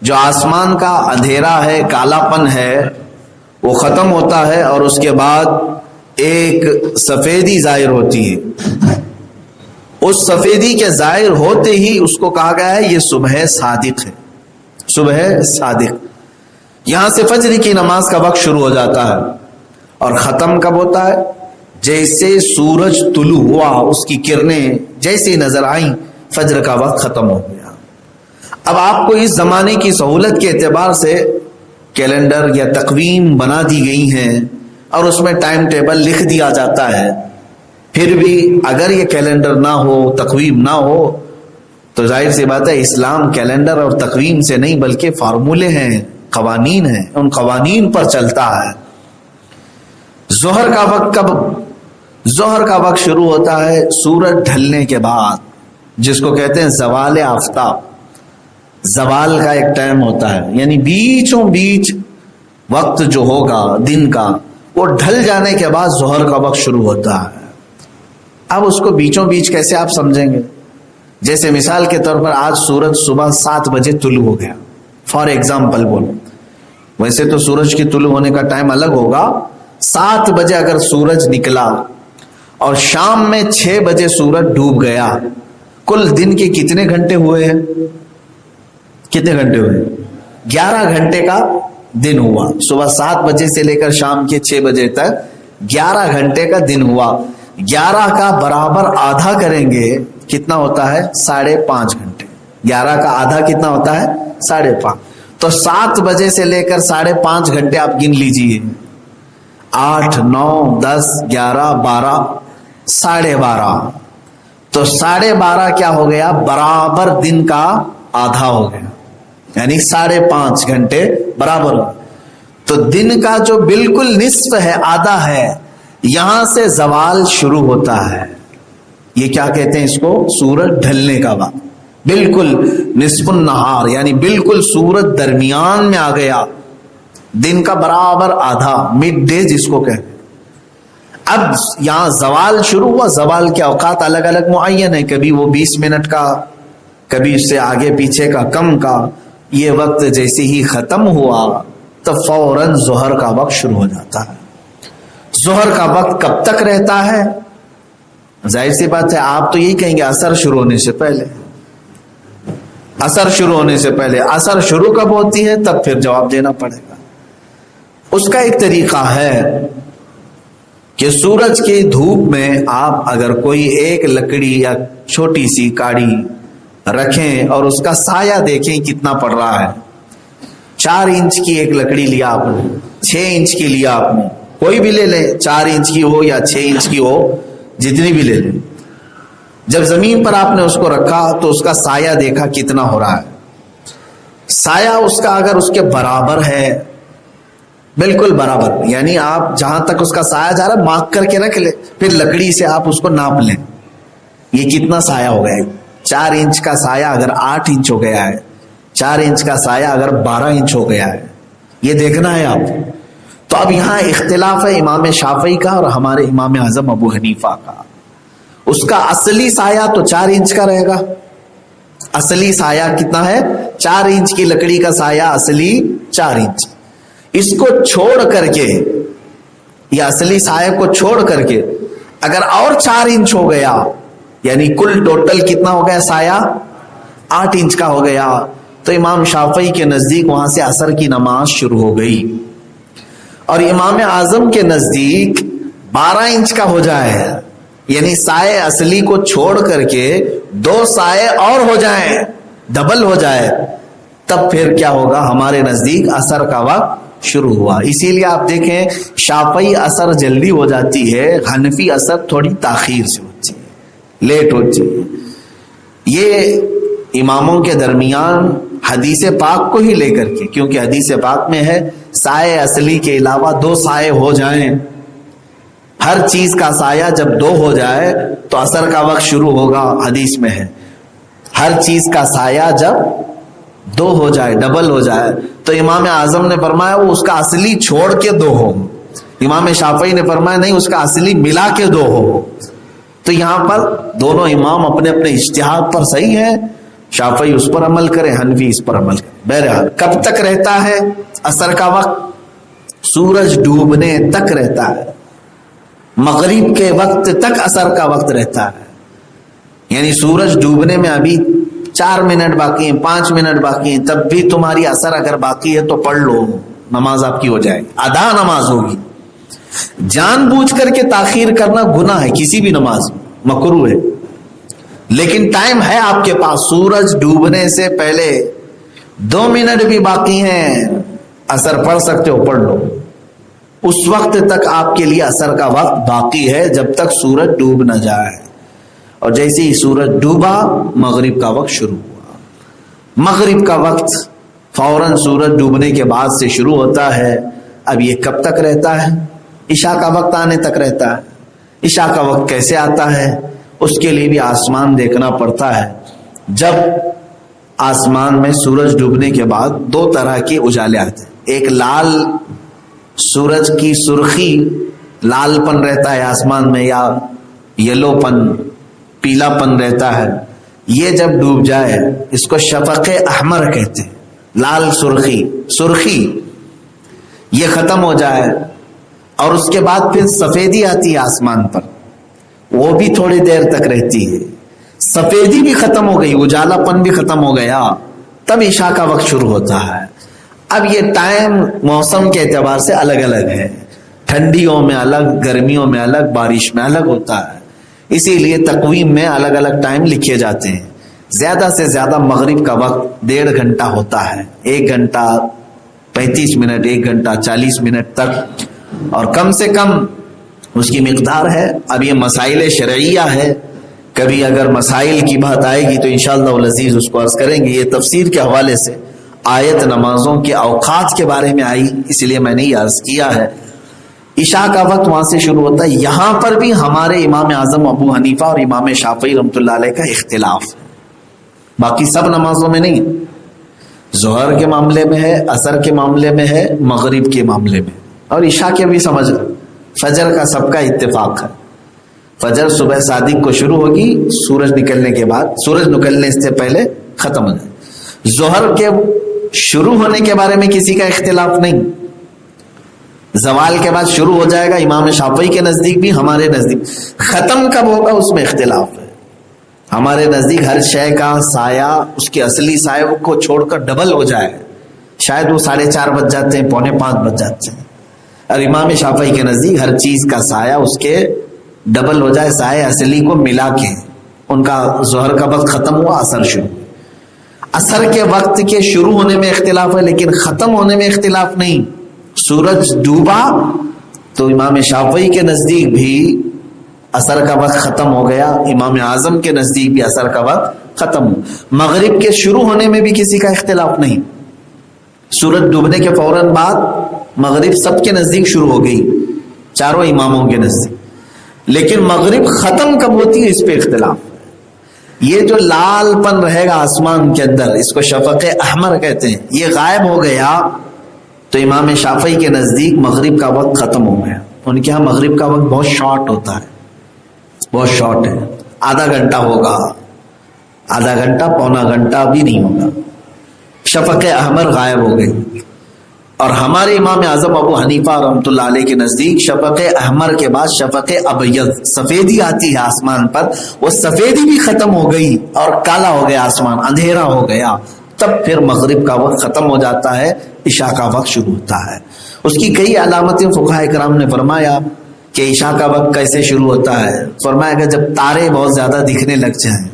جو آسمان کا اندھیرا ہے، کالا پن ہے، وہ ختم ہوتا ہے اور اس کے بعد ایک سفیدی ظاہر ہوتی ہے۔ اس سفیدی کے ظاہر ہوتے ہی اس کو کہا گیا ہے یہ صبح صادق ہے، صبح صادق۔ یہاں سے فجر کی نماز کا وقت شروع ہو جاتا ہے اور ختم کب ہوتا ہے؟ جیسے سورج طلوع ہوا، اس کی کرنیں جیسے نظر آئیں فجر کا وقت ختم ہو گیا۔ اب آپ کو اس زمانے کی سہولت کے اعتبار سے کیلنڈر یا تقویم بنا دی گئی ہیں اور اس میں ٹائم ٹیبل لکھ دیا جاتا ہے، پھر بھی اگر یہ کیلنڈر نہ ہو، تقویم نہ ہو تو ظاہر سی بات ہے اسلام کیلنڈر اور تقویم سے نہیں بلکہ فارمولے ہیں، قوانین ہیں، ان قوانین پر چلتا ہے۔ ظہر کا وقت کب؟ ظہر کا وقت شروع ہوتا ہے سورج ڈھلنے کے بعد، جس کو کہتے ہیں زوال آفتاب۔ زوال کا ایک ٹائم ہوتا ہے، یعنی بیچوں بیچ وقت جو ہوگا دن کا، وہ ڈھل جانے کے بعد ظہر کا وقت شروع ہوتا ہے۔ اب اس کو بیچوں بیچ کیسے آپ سمجھیں گے؟ جیسے مثال کے طور پر آج سورج صبح 7 بجے طلوع ہو گیا، فار ایگزامپل بولو، ویسے تو سورج کی طلوع ہونے کا ٹائم الگ ہوگا۔ 7 بجے اگر سورج نکلا اور شام میں 6 بجے سورج ڈوب گیا، کل دن کے کتنے گھنٹے ہوئے ہیں؟ کتنے گھنٹے ہوئے؟ 11 گھنٹے کا دن ہوا۔ صبح 7 بجے سے لے کر شام کے 6 بجے تک 11 گھنٹے کا دن ہوا۔ 11 کا برابر آدھا کریں گے کتنا ہوتا ہے؟ 5.5 گھنٹے۔ 11 کا آدھا کتنا ہوتا ہے؟ 5.5۔ تو 7 بجے سے لے کر 5.5 گھنٹے آپ گن لیجئے، 8 9 10 11 12 12.5۔ تو 12.5 کیا ہو گیا؟ برابر دن کا آدھا ہو گیا، یعنی 5.5 گھنٹے برابر ہو۔ تو دن کا جو بالکل نصف ہے، آدھا ہے، یہاں سے زوال شروع ہوتا ہے۔ یہ کیا کہتے ہیں اس کو؟ سورج ڈھلنے کا وقت۔ بالکل نصف النہار یعنی بالکل سورج درمیان میں آ گیا، دن کا برابر آدھا، مڈ ڈے جس کو کہتے ہیں۔ اب یہاں زوال شروع ہوا، زوال کے اوقات الگ الگ معین ہیں، کبھی وہ 20 منٹ کا، کبھی اس سے آگے پیچھے کا، کم کا۔ یہ وقت جیسے ہی ختم ہوا تو فوراً ظہر کا وقت شروع ہو جاتا ہے۔ ظہر کا وقت کب تک رہتا ہے؟ ظاہر سی بات ہے آپ تو یہی کہیں گے عصر شروع ہونے سے پہلے، عصر شروع ہونے سے پہلے۔ عصر شروع کب ہوتی ہے تب پھر جواب دینا پڑے گا۔ اس کا ایک طریقہ ہے کہ سورج کی دھوپ میں آپ اگر کوئی ایک لکڑی یا چھوٹی سی کاڑی رکھیں اور اس کا سایہ دیکھیں کتنا پڑ رہا ہے۔ 4 انچ کی ایک لکڑی لیا آپ نے، 6 انچ کی لیا آپ نے، کوئی بھی لے لیں، 4 انچ کی ہو یا 6 انچ کی ہو، جتنی بھی لے لیں۔ جب زمین پر آپ نے اس کو رکھا تو اس کا سایہ دیکھا کتنا ہو رہا ہے۔ سایہ اس کا اگر اس کے برابر ہے، بالکل برابر، یعنی آپ جہاں تک اس کا سایہ جا رہا ہے مارک کر کے رکھ لیں، پھر لکڑی سے آپ اس کو ناپ لیں، یہ کتنا سایہ ہو گیا ہے۔ 4 انچ کا سایہ اگر 8 انچ ہو گیا ہے، 4 انچ کا سایہ اگر 12 انچ ہو گیا ہے، یہ دیکھنا ہے آپ۔ تو اب یہاں اختلاف ہے امام شافعی کا اور ہمارے امام اعظم ابو حنیفہ کا۔ اس کا اصلی سایہ تو 4 انچ کا رہے گا۔ اصلی سایہ کتنا ہے؟ 4 انچ کی لکڑی کا سایہ اصلی 4 انچ۔ اس کو چھوڑ کر کے، یا اصلی سایہ کو چھوڑ کر کے اگر اور 4 انچ ہو گیا، یعنی کل ٹوٹل کتنا ہو گیا سایہ؟ 8 انچ کا ہو گیا، تو امام شافعی کے نزدیک وہاں سے عصر کی نماز شروع ہو گئی۔ اور امام اعظم کے نزدیک 12 انچ کا ہو جائے، یعنی سائے اصلی کو چھوڑ کر کے 2 سائے اور ہو جائیں، ڈبل ہو جائے، تب پھر کیا ہوگا؟ ہمارے نزدیک عصر کا وقت شروع ہوا۔ اسی لیے آپ دیکھیں شافعی عصر جلدی ہو جاتی ہے، حنفی عصر تھوڑی تاخیر سے ہوتی ہے، لیٹ ہوتی ہے۔ یہ اماموں کے درمیان حدیث پاک کو ہی لے کر کے، کیونکہ حدیث پاک میں ہے سائے اصلی کے علاوہ 2 سائے ہو جائیں، ہر چیز کا سایہ جب 2 ہو جائے تو عصر کا وقت شروع ہوگا، حدیث میں ہے ہر چیز کا سایہ جب 2 ہو جائے، ڈبل ہو جائے۔ تو امام اعظم نے فرمایا وہ اس کا اصلی چھوڑ کے 2 ہو، امام شافعی نے فرمایا نہیں اس کا اصلی ملا کے 2 ہو۔ تو یہاں پر دونوں امام اپنے اپنے اجتہاد پر صحیح ہے، شافعی اس پر عمل کرے، حنفی اس پر عمل کرے۔ بہرحال کب تک رہتا ہے عصر کا وقت؟ سورج ڈوبنے تک رہتا ہے، مغرب کے وقت تک عصر کا وقت رہتا ہے۔ یعنی سورج ڈوبنے میں ابھی 4 منٹ باقی ہیں، 5 منٹ باقی ہیں، تب بھی تمہاری عصر اگر باقی ہے تو پڑھ لو، نماز آپ کی ہو جائے گی، ادا نماز ہوگی۔ جان بوجھ کر کے تاخیر کرنا گناہ ہے، کسی بھی نماز میں مکروہ ہے، لیکن ٹائم ہے آپ کے پاس، سورج ڈوبنے سے پہلے 2 منٹ بھی باقی ہیں، عصر پڑھ سکتے ہو، پڑھ لو۔ اس وقت تک آپ کے لیے عصر کا وقت باقی ہے جب تک سورج ڈوب نہ جائے، اور جیسے ہی سورج ڈوبا مغرب کا وقت شروع ہوا۔ مغرب کا وقت فوراً سورج ڈوبنے کے بعد سے شروع ہوتا ہے۔ اب یہ کب تک رہتا ہے؟ عشاء کا وقت آنے تک رہتا ہے۔ عشاء کا وقت کیسے آتا ہے؟ اس کے لیے بھی آسمان دیکھنا پڑتا ہے۔ جب آسمان میں سورج ڈوبنے کے بعد 2 طرح کے اجالے آتے ہیں، ایک لال سورج کی سرخی، لال پن رہتا ہے آسمان میں، یا یلو پن، پیلا پن رہتا ہے، یہ جب ڈوب جائے اس کو شفق احمر کہتے ہیں، لال سرخی یہ ختم ہو جائے، اور اس کے بعد پھر سفیدی آتی ہے آسمان پر، وہ بھی تھوڑی دیر تک رہتی ہے، سفیدی بھی ختم ہو گئی، اجالا پن بھی ختم ہو گیا، تب عشاء کا وقت شروع ہوتا ہے۔ اب یہ ٹائم موسم کے اعتبار سے الگ الگ ہے، ٹھنڈیوں میں الگ، گرمیوں میں الگ، بارش میں الگ ہوتا ہے، اسی لیے تقویم میں الگ الگ ٹائم لکھے جاتے ہیں۔ زیادہ سے زیادہ مغرب کا وقت 1.5 گھنٹہ ہوتا ہے، 1 گھنٹہ 35 منٹ، 1 گھنٹہ 40 منٹ تک، اور کم سے کم اس کی مقدار ہے۔ اب یہ مسائل شرعیہ ہے، کبھی اگر مسائل کی بات آئے گی تو انشاءاللہ العزیز اس کو عرض کریں گے۔ یہ تفسیر کے حوالے سے آیت نمازوں کے اوقات کے بارے میں آئی، اس لیے میں نے یہ عرض کیا ہے۔ عشاء کا وقت وہاں سے شروع ہوتا ہے۔ یہاں پر بھی ہمارے امام اعظم ابو حنیفہ اور امام شافعی رحمۃ اللہ علیہ کا اختلاف ہے۔ باقی سب نمازوں میں نہیں. ظہر کے معاملے میں ہے, عصر کے معاملے میں ہے, مغرب کے معاملے میں, اور عشاء کے بھی سمجھ لو. فجر کا سب کا اتفاق ہے. فجر صبح صادق کو شروع ہوگی, سورج نکلنے کے بعد, سورج نکلنے سے پہلے ختم ہو جائے. ظہر کے شروع ہونے کے بارے میں کسی کا اختلاف نہیں. زوال کے بعد شروع ہو جائے گا, امام شافعی کے نزدیک بھی, ہمارے نزدیک. ختم کب ہوگا اس میں اختلاف ہے. ہمارے نزدیک ہر شے کا سایہ اس کے اصلی سایہ کو چھوڑ کر ڈبل ہو جائے. شاید وہ 4:30 بج جاتے ہیں, 4:45 بج جاتے ہیں. اور امام شافعی کے نزدیک ہر چیز کا سایہ اس کے ڈبل ہو جائے, سایہ اصلی کو ملا کے. ان کا ظہر کا وقت ختم ہوا, عصر شروع. عصر کے وقت کے شروع ہونے میں اختلاف ہے, لیکن ختم ہونے میں اختلاف نہیں. سورج ڈوبا تو امام شافعی کے نزدیک بھی عصر کا وقت ختم ہو گیا, امام اعظم کے نزدیک بھی عصر کا وقت ختم ہو. مغرب کے شروع ہونے میں بھی کسی کا اختلاف نہیں. سورج ڈوبنے کے فوراً بعد مغرب سب کے نزدیک شروع ہو گئی, چاروں اماموں کے نزدیک. لیکن مغرب ختم کب ہوتی ہے اس پہ اختلاف. یہ جو لال پن رہے گا آسمان کے اندر, اس کو شفق احمر کہتے ہیں, یہ غائب ہو گیا تو امام شافعی کے نزدیک مغرب کا وقت ختم ہو گیا. ان کے ہاں مغرب کا وقت بہت شارٹ ہوتا ہے, بہت شارٹ ہے. آدھا گھنٹہ ہوگا, آدھا گھنٹہ, پونا گھنٹہ بھی نہیں ہوگا. شفق احمر غائب ہو گئی. اور ہمارے امام اعظم ابو حنیفہ رحمۃ اللہ علیہ کے نزدیک شفق احمر کے بعد شفق ابیض, سفیدی آتی ہے آسمان پر, وہ سفیدی بھی ختم ہو گئی اور کالا ہو گیا آسمان, اندھیرا ہو گیا. تب پھر مغرب کا وقت ختم ہو جاتا ہے, عشاء کا وقت شروع ہوتا ہے. اس کی کئی علامتیں فقہاء کرام نے فرمایا کہ عشاء کا وقت کیسے شروع ہوتا ہے. فرمایا کہ جب تارے بہت زیادہ دکھنے لگ جائیں,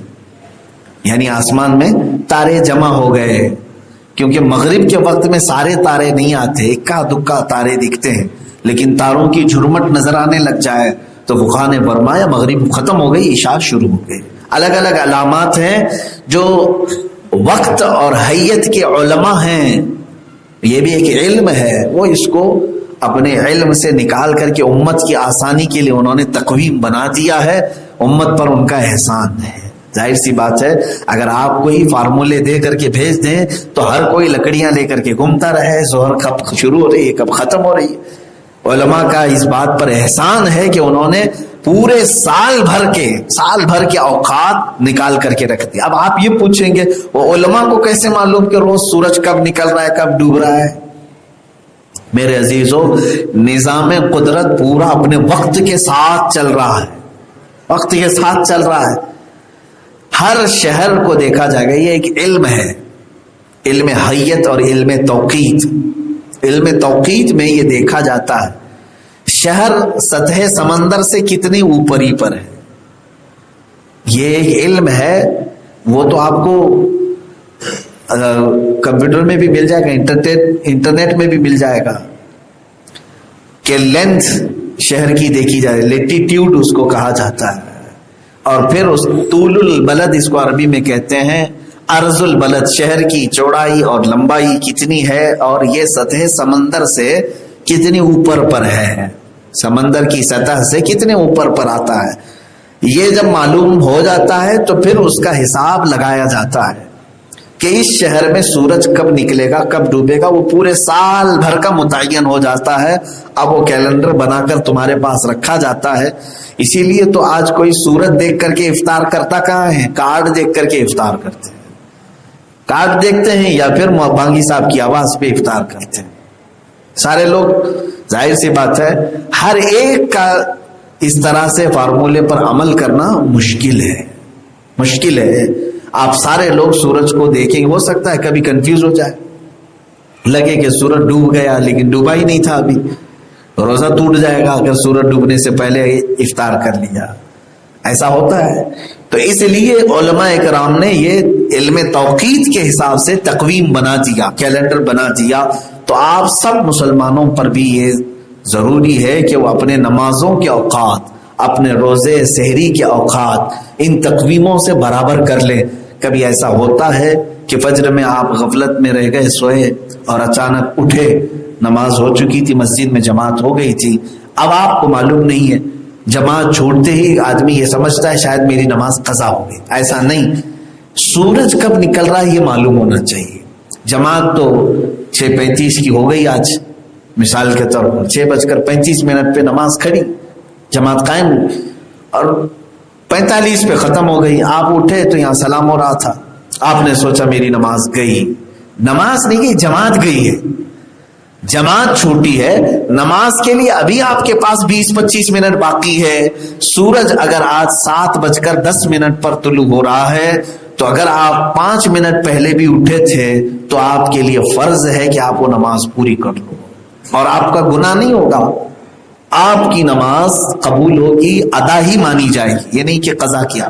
یعنی آسمان میں تارے جمع ہو گئے, کیونکہ مغرب کے وقت میں سارے تارے نہیں آتے, اکا دکا تارے دکھتے ہیں, لیکن تاروں کی جھرمٹ نظر آنے لگ جائے تو فقہاء نے فرمایا مغرب ختم ہو گئی, عشاء شروع ہو گئی. الگ الگ علامات ہیں جو وقت اور حیت کے علماء ہیں, یہ بھی ایک علم ہے, وہ اس کو اپنے علم سے نکال کر کے امت کی آسانی کے لیے انہوں نے تقویم بنا دیا ہے. امت پر ان کا احسان ہے. ظاہر سی بات ہے, اگر آپ کوئی فارمولے دے کر کے بھیج دیں تو ہر کوئی لکڑیاں لے کر کے گھومتا رہے, ظہر کب شروع ہو رہی ہے, کب ختم ہو رہی ہے. علماء کا اس بات پر احسان ہے کہ انہوں نے پورے سال بھر کے اوقات نکال کر کے رکھ دیا. اب آپ یہ پوچھیں گے وہ علماء کو کیسے معلوم کہ روز سورج کب نکل رہا ہے, کب ڈوب رہا ہے. میرے عزیزو, نظام قدرت پورا اپنے وقت کے ساتھ چل رہا ہے, وقت کے ساتھ چل رہا ہے. ہر شہر کو دیکھا جائے گا, یہ ایک علم ہے, علم حیت اور علم توقیت. علم توقیت میں یہ دیکھا جاتا ہے شہر سطح سمندر سے کتنی اوپری پر ہے. یہ ایک علم ہے, وہ تو آپ کو کمپیوٹر میں بھی مل جائے گا, انٹرنیٹ میں بھی مل جائے گا کہ لینتھ شہر کی دیکھی جائے, لیٹیٹیوڈ اس کو کہا جاتا ہے. اور پھر اس طول البلد, اس کو عربی میں کہتے ہیں عرض البلد, شہر کی چوڑائی اور لمبائی کتنی ہے اور یہ سطح سمندر سے کتنی اوپر پر ہے, سمندر کی سطح سے کتنے اوپر پر آتا ہے. یہ جب معلوم ہو جاتا ہے تو پھر اس کا حساب لگایا جاتا ہے کہ اس شہر میں سورج کب نکلے گا, کب ڈوبے گا. وہ پورے سال بھر کا متعین ہو جاتا ہے. اب وہ کیلنڈر بنا کر تمہارے پاس رکھا جاتا ہے. اسی لیے تو آج کوئی سورج دیکھ کر کے افطار کرتا کہاں ہے, کارڈ دیکھ کر کے افطار کرتے ہیں. کارڈ دیکھتے ہیں یا پھر بانگی صاحب کی آواز پہ افطار کرتے ہیں سارے لوگ. ظاہر سی بات ہے ہر ایک کا اس طرح سے فارمولے پر عمل کرنا مشکل ہے. آپ سارے لوگ سورج کو دیکھیں, ہو سکتا ہے کبھی کنفیوز ہو جائے, لگے کہ سورج ڈوب گیا لیکن ڈوبا ہی نہیں تھا, ابھی روزہ ٹوٹ جائے گا اگر سورج ڈوبنے سے پہلے افطار کر لیا. ایسا ہوتا ہے. تو اس لیے علماء کرام نے یہ علم توقیت کے حساب سے تقویم بنا دیا, کیلنڈر بنا دیا. تو آپ سب مسلمانوں پر بھی یہ ضروری ہے کہ وہ اپنے نمازوں کے اوقات, اپنے روزے سحری کے اوقات ان تقویموں سے برابر کر لیں. کبھی ایسا ہوتا ہے کہ فجر میں آپ غفلت میں رہ گئے, سوئے اور اچانک اٹھے, نماز ہو چکی تھی, مسجد میں جماعت ہو گئی تھی, اب آپ کو معلوم نہیں ہے. جماعت چھوڑتے ہی آدمی یہ سمجھتا ہے شاید میری نماز قضا ہو گئی. ایسا نہیں, سورج کب نکل رہا ہے یہ معلوم ہونا چاہیے. جماعت تو 6:35 کی ہو گئی آج مثال کے طور پر, 6:35 پہ نماز کھڑی, جماعت قائم, اور 45 پہ ختم ہو گئی. آپ اٹھے تو یہاں سلام ہو رہا تھا, آپ نے سوچا میری نماز گئی. نماز نہیں گئی, جماعت گئی ہے, جماعت چھوٹی ہے. نماز کے لیے ابھی آپ کے پاس 20-25 منٹ باقی ہے. سورج اگر آج 7:10 پر طلوع ہو رہا ہے تو اگر آپ 5 منٹ پہلے بھی اٹھے تھے تو آپ کے لیے فرض ہے کہ آپ وہ نماز پوری کر لو, اور آپ کا گناہ نہیں ہوگا. آپ کی نماز قبول ہوگی, ادا ہی مانی جائے گی, یہ نہیں کہ قضا کیا.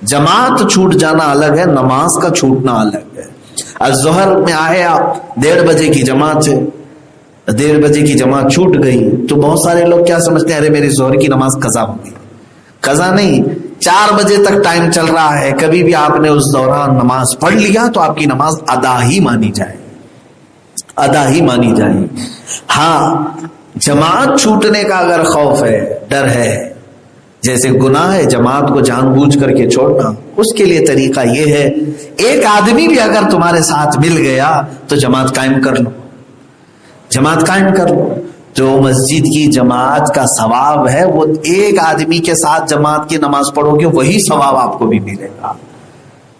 جماعت چھوٹ جانا الگ ہے, نماز کا چھوٹنا الگ ہے. الظہر میں آئے آپ 1:30 بجے کی جماعت ہے, 1:30 بجے کی جماعت چھوٹ گئی تو بہت سارے لوگ کیا سمجھتے ہیں, ارے میری ظہر کی نماز قضا ہو گئی. قضا نہیں, 4 بجے تک ٹائم چل رہا ہے, کبھی بھی آپ نے اس دوران نماز پڑھ لیا تو آپ کی نماز ادا ہی مانی جائے, ادا ہی مانی جائے. ہاں, جماعت چھوٹنے کا اگر خوف ہے, ڈر ہے, جیسے گناہ ہے جماعت کو جان بوجھ کر کے چھوڑنا, اس کے لیے طریقہ یہ ہے, ایک آدمی بھی اگر تمہارے ساتھ مل گیا تو جماعت قائم کر لو, جماعت قائم کر لو. جو مسجد کی جماعت کا ثواب ہے وہ ایک آدمی کے ساتھ جماعت کی نماز پڑھو گے وہی ثواب آپ کو بھی ملے گا.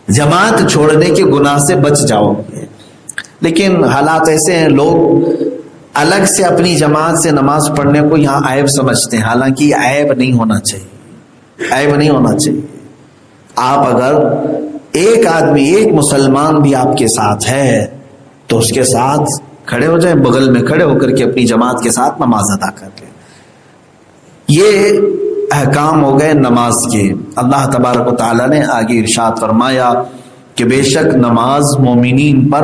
جماعت چھوڑنے کے گناہ سے بچ جاؤ گے. لیکن حالات ایسے ہیں, لوگ الگ سے اپنی جماعت سے نماز پڑھنے کو یہاں عیب سمجھتے ہیں, حالانکہ یہ عیب نہیں ہونا چاہیے, عیب نہیں ہونا چاہیے. آپ اگر ایک آدمی, ایک مسلمان بھی آپ کے ساتھ ہے تو اس کے ساتھ کھڑے ہو جائیں, بغل میں کھڑے ہو کر کے اپنی جماعت کے ساتھ نماز ادا کر لیں. یہ احکام ہو گئے نماز کے. اللہ تبارک و تعالیٰ نے آگے ارشاد فرمایا کہ بے شک نماز مومنین پر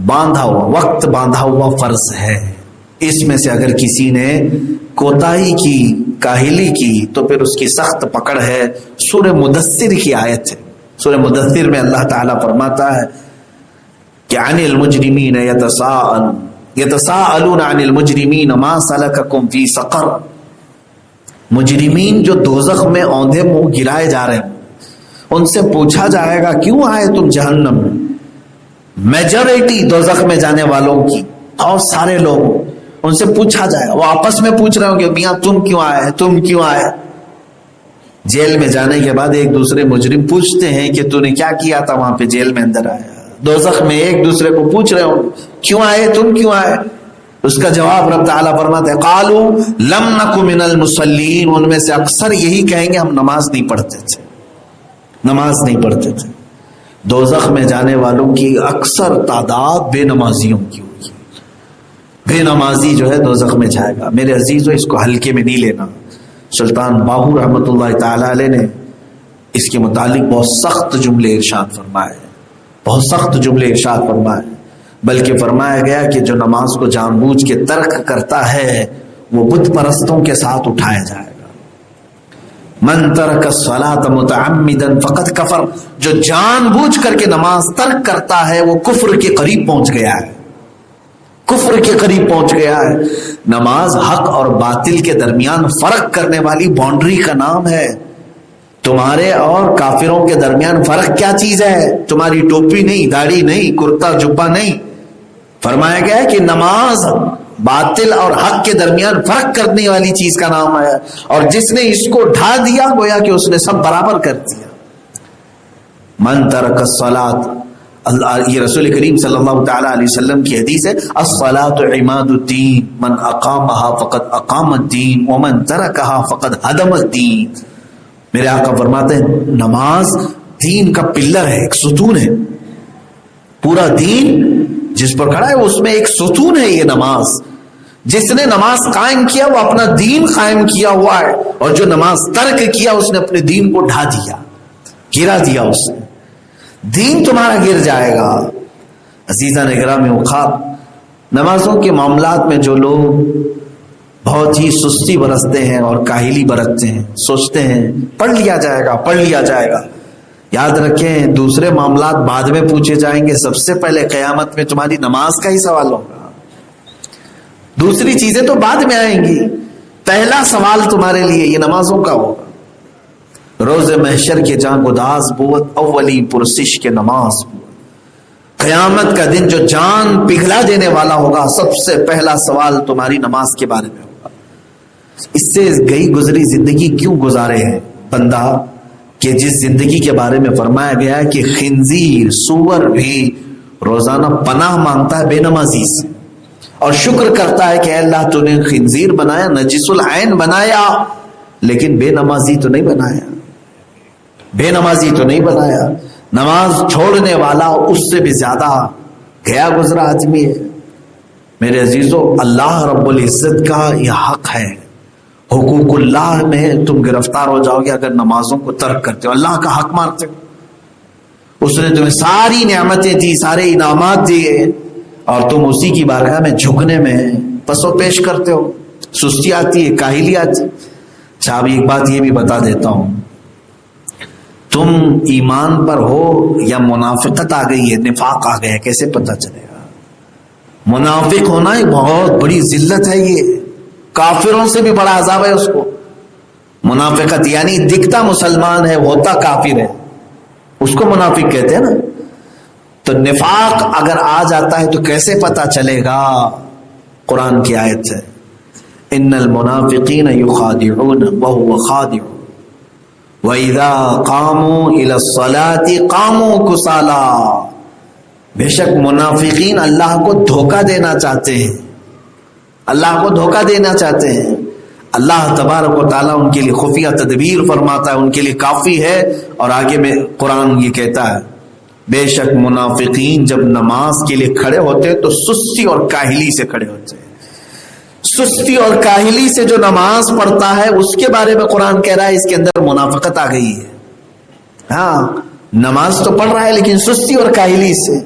باندھا ہوا, وقت باندھا ہوا فرض ہے. اس میں سے اگر کسی نے کوتاہی کی, کاہلی کی تو پھر اس کی سخت پکڑ ہے. سورہ مدثر کی آیت ہے. سورہ مدثر میں اللہ تعالیٰ فرماتا ہے کہ عن المجرمین یتساءلون عن المجرمین ما سلککم فی سقر. مجرمین جو دوزخ میں اوندھے منہ گرائے جا رہے ہیں, ان سے پوچھا جائے گا کیوں آئے تم جہنم میں. میجورٹی دوزخ میں جانے والوں کی, اور سارے لوگ, ان سے پوچھا جائے, وہ آپس میں پوچھ رہے ہوں گے میاں تم کیوں آئے, تم کیوں آئے. جیل میں جانے کے بعد ایک دوسرے مجرم پوچھتے ہیں کہ تو نے کیا کیا تھا وہاں پہ جیل میں اندر آیا. دوزخ میں ایک دوسرے کو پوچھ رہے ہوں کیوں آئے, تم کیوں آئے. اس کا جواب رب تعالیٰ فرماتے ہیں قالوا لم نک من المصلین. ان میں سے اکثر یہی کہیں گے ہم نماز نہیں پڑھتے تھے, نماز نہیں پڑھتے تھے. دوزخ میں جانے والوں کی اکثر تعداد بے نمازیوں کی ہوگی. بے نمازی جو ہے دوزخ میں جائے گا. میرے عزیزو, اس کو ہلکے میں نہیں لینا. سلطان باہو رحمۃ اللہ تعالی علیہ نے اس کے متعلق بہت سخت جملے ارشاد فرمائے, بہت سخت جملے ارشاد فرمائے. بلکہ فرمایا گیا کہ جو نماز کو جان بوجھ کے ترک کرتا ہے وہ بت پرستوں کے ساتھ اٹھایا جائے گا. من ترک الصلاۃ متعمدا فقد کفر. جو جان بوجھ کر کے نماز ترک کرتا ہے وہ کفر کے قریب پہنچ گیا ہے, کفر کے قریب پہنچ گیا ہے. نماز حق اور باطل کے درمیان فرق کرنے والی باؤنڈری کا نام ہے. تمہارے اور کافروں کے درمیان فرق کیا چیز ہے؟ تمہاری ٹوپی نہیں, داڑھی نہیں, کرتا جبہ نہیں. فرمایا گیا ہے کہ نماز باطل اور حق کے درمیان فرق کرنے والی چیز کا نام ہے, اور جس نے اس کو ڈھا دیا گویا کہ اس نے سب برابر کر دیا. من ترک الصلاۃ, یہ رسول کریم صلی اللہ تعالی علیہ وسلم کی حدیث ہے, الصلاۃ عماد الدین من اقامها فقد اقام الدین ومن ترکها فقد هدم الدین. میرے آقا فرماتے ہیں نماز دین کا پلر ہے, ایک ستون ہے. پورا دین جس پر کھڑا ہے اس میں ایک ستون ہے یہ نماز. جس نے نماز قائم کیا وہ اپنا دین قائم کیا ہوا ہے, اور جو نماز ترک کیا اس نے اپنے دین کو ڈھا دیا, گرا دیا. اس نے دین تمہارا گر جائے گا. عزیزان اکرامی وقار, نمازوں کے معاملات میں جو لوگ بہت ہی سستی برتتے ہیں اور کاہلی برتتے ہیں, سوچتے ہیں پڑھ لیا جائے گا, پڑھ لیا جائے گا. یاد رکھیں دوسرے معاملات بعد میں پوچھے جائیں گے, سب سے پہلے قیامت میں تمہاری نماز کا ہی سوال ہوگا. دوسری چیزیں تو بعد میں آئیں گی, پہلا سوال تمہارے لیے یہ نمازوں کا ہوگا. روز محشر کے جان گداز بود، اولی پرسش کے نماز بود۔ قیامت کا دن جو جان پگھلا دینے والا ہوگا، سب سے پہلا سوال تمہاری نماز کے بارے میں ہوگا۔ اس سے گئی گزری زندگی کیوں گزارے ہیں بندہ، کہ جس زندگی کے بارے میں فرمایا گیا ہے کہ خنزیر سور بھی روزانہ پناہ مانگتا ہے بے نمازی سے، اور شکر کرتا ہے کہ اے اللہ تو نے خنزیر بنایا، نجس العین بنایا، لیکن بے نمازی تو نہیں بنایا، بے نمازی تو نہیں بنایا۔ نماز چھوڑنے والا اس سے بھی زیادہ گیا گزرا آدمی ہے۔ میرے عزیزو، اللہ رب العزت کا یہ حق ہے، حقوق اللہ میں تم گرفتار ہو جاؤ گے اگر نمازوں کو ترک کرتے ہو، اللہ کا حق مارتے ہو۔ اس نے تمہیں ساری نعمتیں دی، سارے انعامات دیے، اور تم اسی کی بارگاہ میں جھکنے میں پس و پیش کرتے ہو، سستی آتی ہے، کاہلی آتی ہے۔ اچھا، اب ایک بات یہ بھی بتا دیتا ہوں، تم ایمان پر ہو یا منافقت آ گئی ہے، نفاق آ گیا ہے، کیسے پتہ چلے گا؟ منافق ہونا ایک بہت بڑی ذلت ہے، یہ کافروں سے بھی بڑا عذاب ہے اس کو۔ منافقت یعنی دکھتا مسلمان ہے، ہوتا کافر ہے، اس کو منافق کہتے ہیں نا۔ تو نفاق اگر آ جاتا ہے تو کیسے پتہ چلے گا؟ قرآن کی آیت ہے، ان المنافقین یخادعون وهو خادع وَإِذَا قَامُوا إِلَى الصَّلَاةِ قَامُوا كُسَالَىٰ۔ بے شک منافقین اللہ کو دھوکہ دینا چاہتے ہیں، اللہ کو دھوکہ دینا چاہتے ہیں۔ اللہ تبارک و تعالیٰ ان کے لیے خفیہ تدبیر فرماتا ہے، ان کے لیے کافی ہے۔ اور آگے میں قرآن یہ کہتا ہے، بے شک منافقین جب نماز کے لیے کھڑے ہوتے ہیں تو سستی اور کاہلی سے کھڑے ہوتے ہیں۔ سستی اور کاہلی سے جو نماز پڑھتا ہے اس کے بارے میں قرآن کہہ رہا ہے اس کے اندر منافقت آ گئی ہے۔ ہاں، نماز تو پڑھ رہا ہے لیکن سستی اور کاہلی سے۔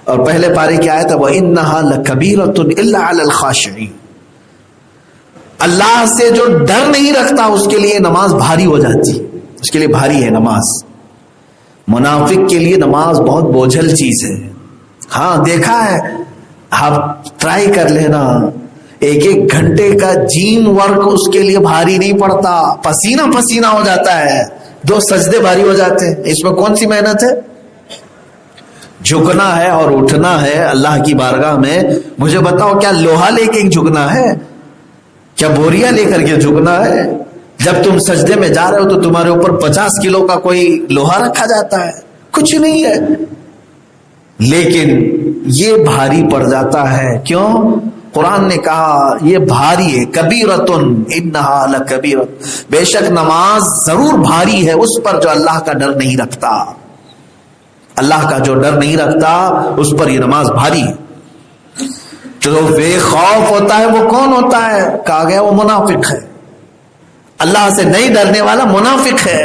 اور پہلے پارے کی آیت ہے وَإِنَّهَا لَكَبِيرَةٌ إِلَّا عَلَى الْخَاشِعِينَ۔ اللہ سے جو ڈر نہیں رکھتا اس کے لیے نماز بھاری ہو جاتی، اس کے لیے بھاری ہے نماز۔ منافق کے لیے نماز بہت بوجھل چیز ہے۔ ہاں دیکھا ہے، آپ ٹرائی کر لینا، ایک ایک گھنٹے کا جیم ورک اس کے لیے بھاری نہیں پڑتا، پسینہ پسینہ ہو جاتا ہے، 2 سجدے بھاری ہو جاتے ہیں۔ اس میں کون سی محنت ہے؟ جھکنا ہے اور اٹھنا ہے اللہ کی بارگاہ میں۔ مجھے بتاؤ، کیا لوہا لے کے جھکنا ہے؟ کیا بوریا لے کر کے جھکنا ہے؟ جب تم سجدے میں جا رہے ہو تو تمہارے اوپر 50 کلو کا کوئی لوہا رکھا جاتا ہے؟ کچھ نہیں ہے، لیکن یہ بھاری پڑ جاتا ہے۔ کیوں؟ قرآن نے کہا یہ بھاری ہے، کبیرتن انہا لکبیرت، بے شک نماز ضرور بھاری ہے اس پر جو اللہ کا ڈر نہیں رکھتا۔ اللہ کا جو ڈر نہیں رکھتا اس پر یہ نماز بھاری ہے۔ جو بے خوف ہوتا ہے وہ کون ہوتا ہے؟ کہا گیا وہ منافق ہے، اللہ سے نہیں ڈرنے والا منافق ہے۔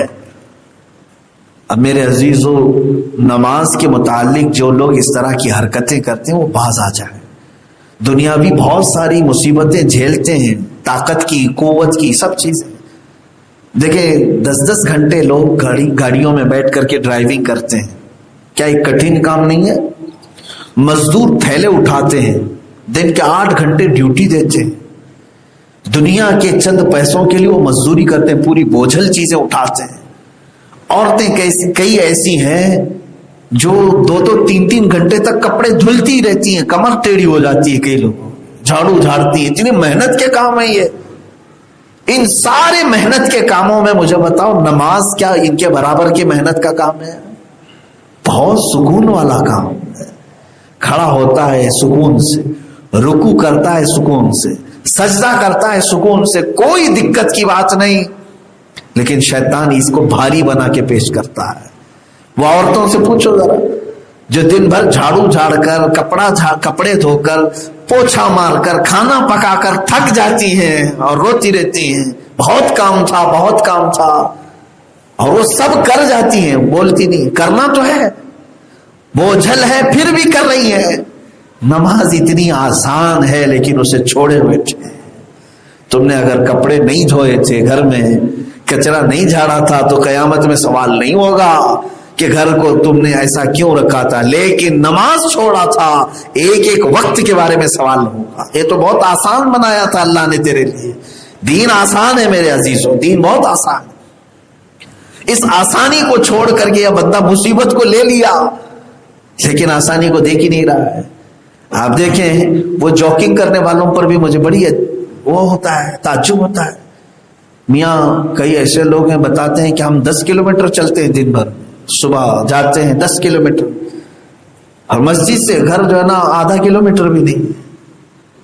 اب میرے عزیزو، نماز کے متعلق جو لوگ اس طرح کی حرکتیں کرتے ہیں وہ باز آ جائیں۔ دنیاوی بہت ساری مصیبتیں جھیلتے ہیں، طاقت کی، قوت کی، سب چیزیں۔ دیکھیں 10-10 گھنٹے لوگ گاڑیوں میں بیٹھ کر کے ڈرائیونگ کرتے ہیں، کیا ایک کٹھن کام نہیں ہے؟ مزدور تھیلے اٹھاتے ہیں، دن کے 8 گھنٹے ڈیوٹی دیتے ہیں، دنیا کے چند پیسوں کے لیے وہ مزدوری کرتے ہیں، پوری بوجھل چیزیں اٹھاتے ہیں۔ عورتیں کئی ایسی ہیں جو 2-3 گھنٹے تک کپڑے دھلتی رہتی ہیں، کمر ٹیڑھی ہو جاتی ہے، کئی لوگوں جھاڑو جھاڑتی ہیں۔ اتنی محنت کے کام ہے یہ۔ ان سارے محنت کے کاموں میں مجھے بتاؤ نماز کیا ان کے برابر کی محنت کا کام ہے؟ بہت سکون والا کام ہے۔ کھڑا ہوتا ہے سکون سے، رکوع کرتا ہے سکون سے، سجدہ کرتا ہے سکون سے، کوئی دقت کی بات نہیں، لیکن شیطان اس کو بھاری بنا کے پیش کرتا ہے۔ وہ عورتوں سے پوچھو ذرا، جو دن بھر جھاڑو جھاڑ کر، کپڑے دھو کر، پوچھا مار کر، کھانا پکا کر تھک جاتی ہیں اور روتی رہتی ہیں، بہت کام تھا، بہت کام تھا، اور وہ سب کر جاتی ہیں، بولتی نہیں، کرنا تو ہے، بوجھل ہے پھر بھی کر رہی ہے۔ نماز اتنی آسان ہے لیکن اسے چھوڑے بیٹھے۔ تم نے اگر کپڑے نہیں دھوئے تھے، گھر میں کچرا نہیں جھاڑا تھا، تو قیامت میں سوال نہیں ہوگا کہ گھر کو تم نے ایسا کیوں رکھا تھا، لیکن نماز چھوڑا تھا، ایک ایک وقت کے بارے میں سوال ہوگا۔ یہ تو بہت آسان بنایا تھا اللہ نے تیرے لیے، دین آسان ہے میرے عزیزوں، دین بہت آسان ہے۔ اس آسانی کو چھوڑ کر کے یہ بندہ مصیبت کو لے لیا، لیکن آسانی کو دیکھ ہی نہیں رہا ہے۔ آپ دیکھیں وہ جاگنگ کرنے والوں پر بھی مجھے بڑی وہ ہوتا ہے، تعجب ہوتا ہے۔ میاں کئی ایسے لوگ ہیں بتاتے ہیں کہ ہم 10 کلومیٹر چلتے ہیں دن بھر، صبح جاتے ہیں 10 کلومیٹر، اور مسجد سے گھر جو ہے نا آدھا کلومیٹر بھی نہیں،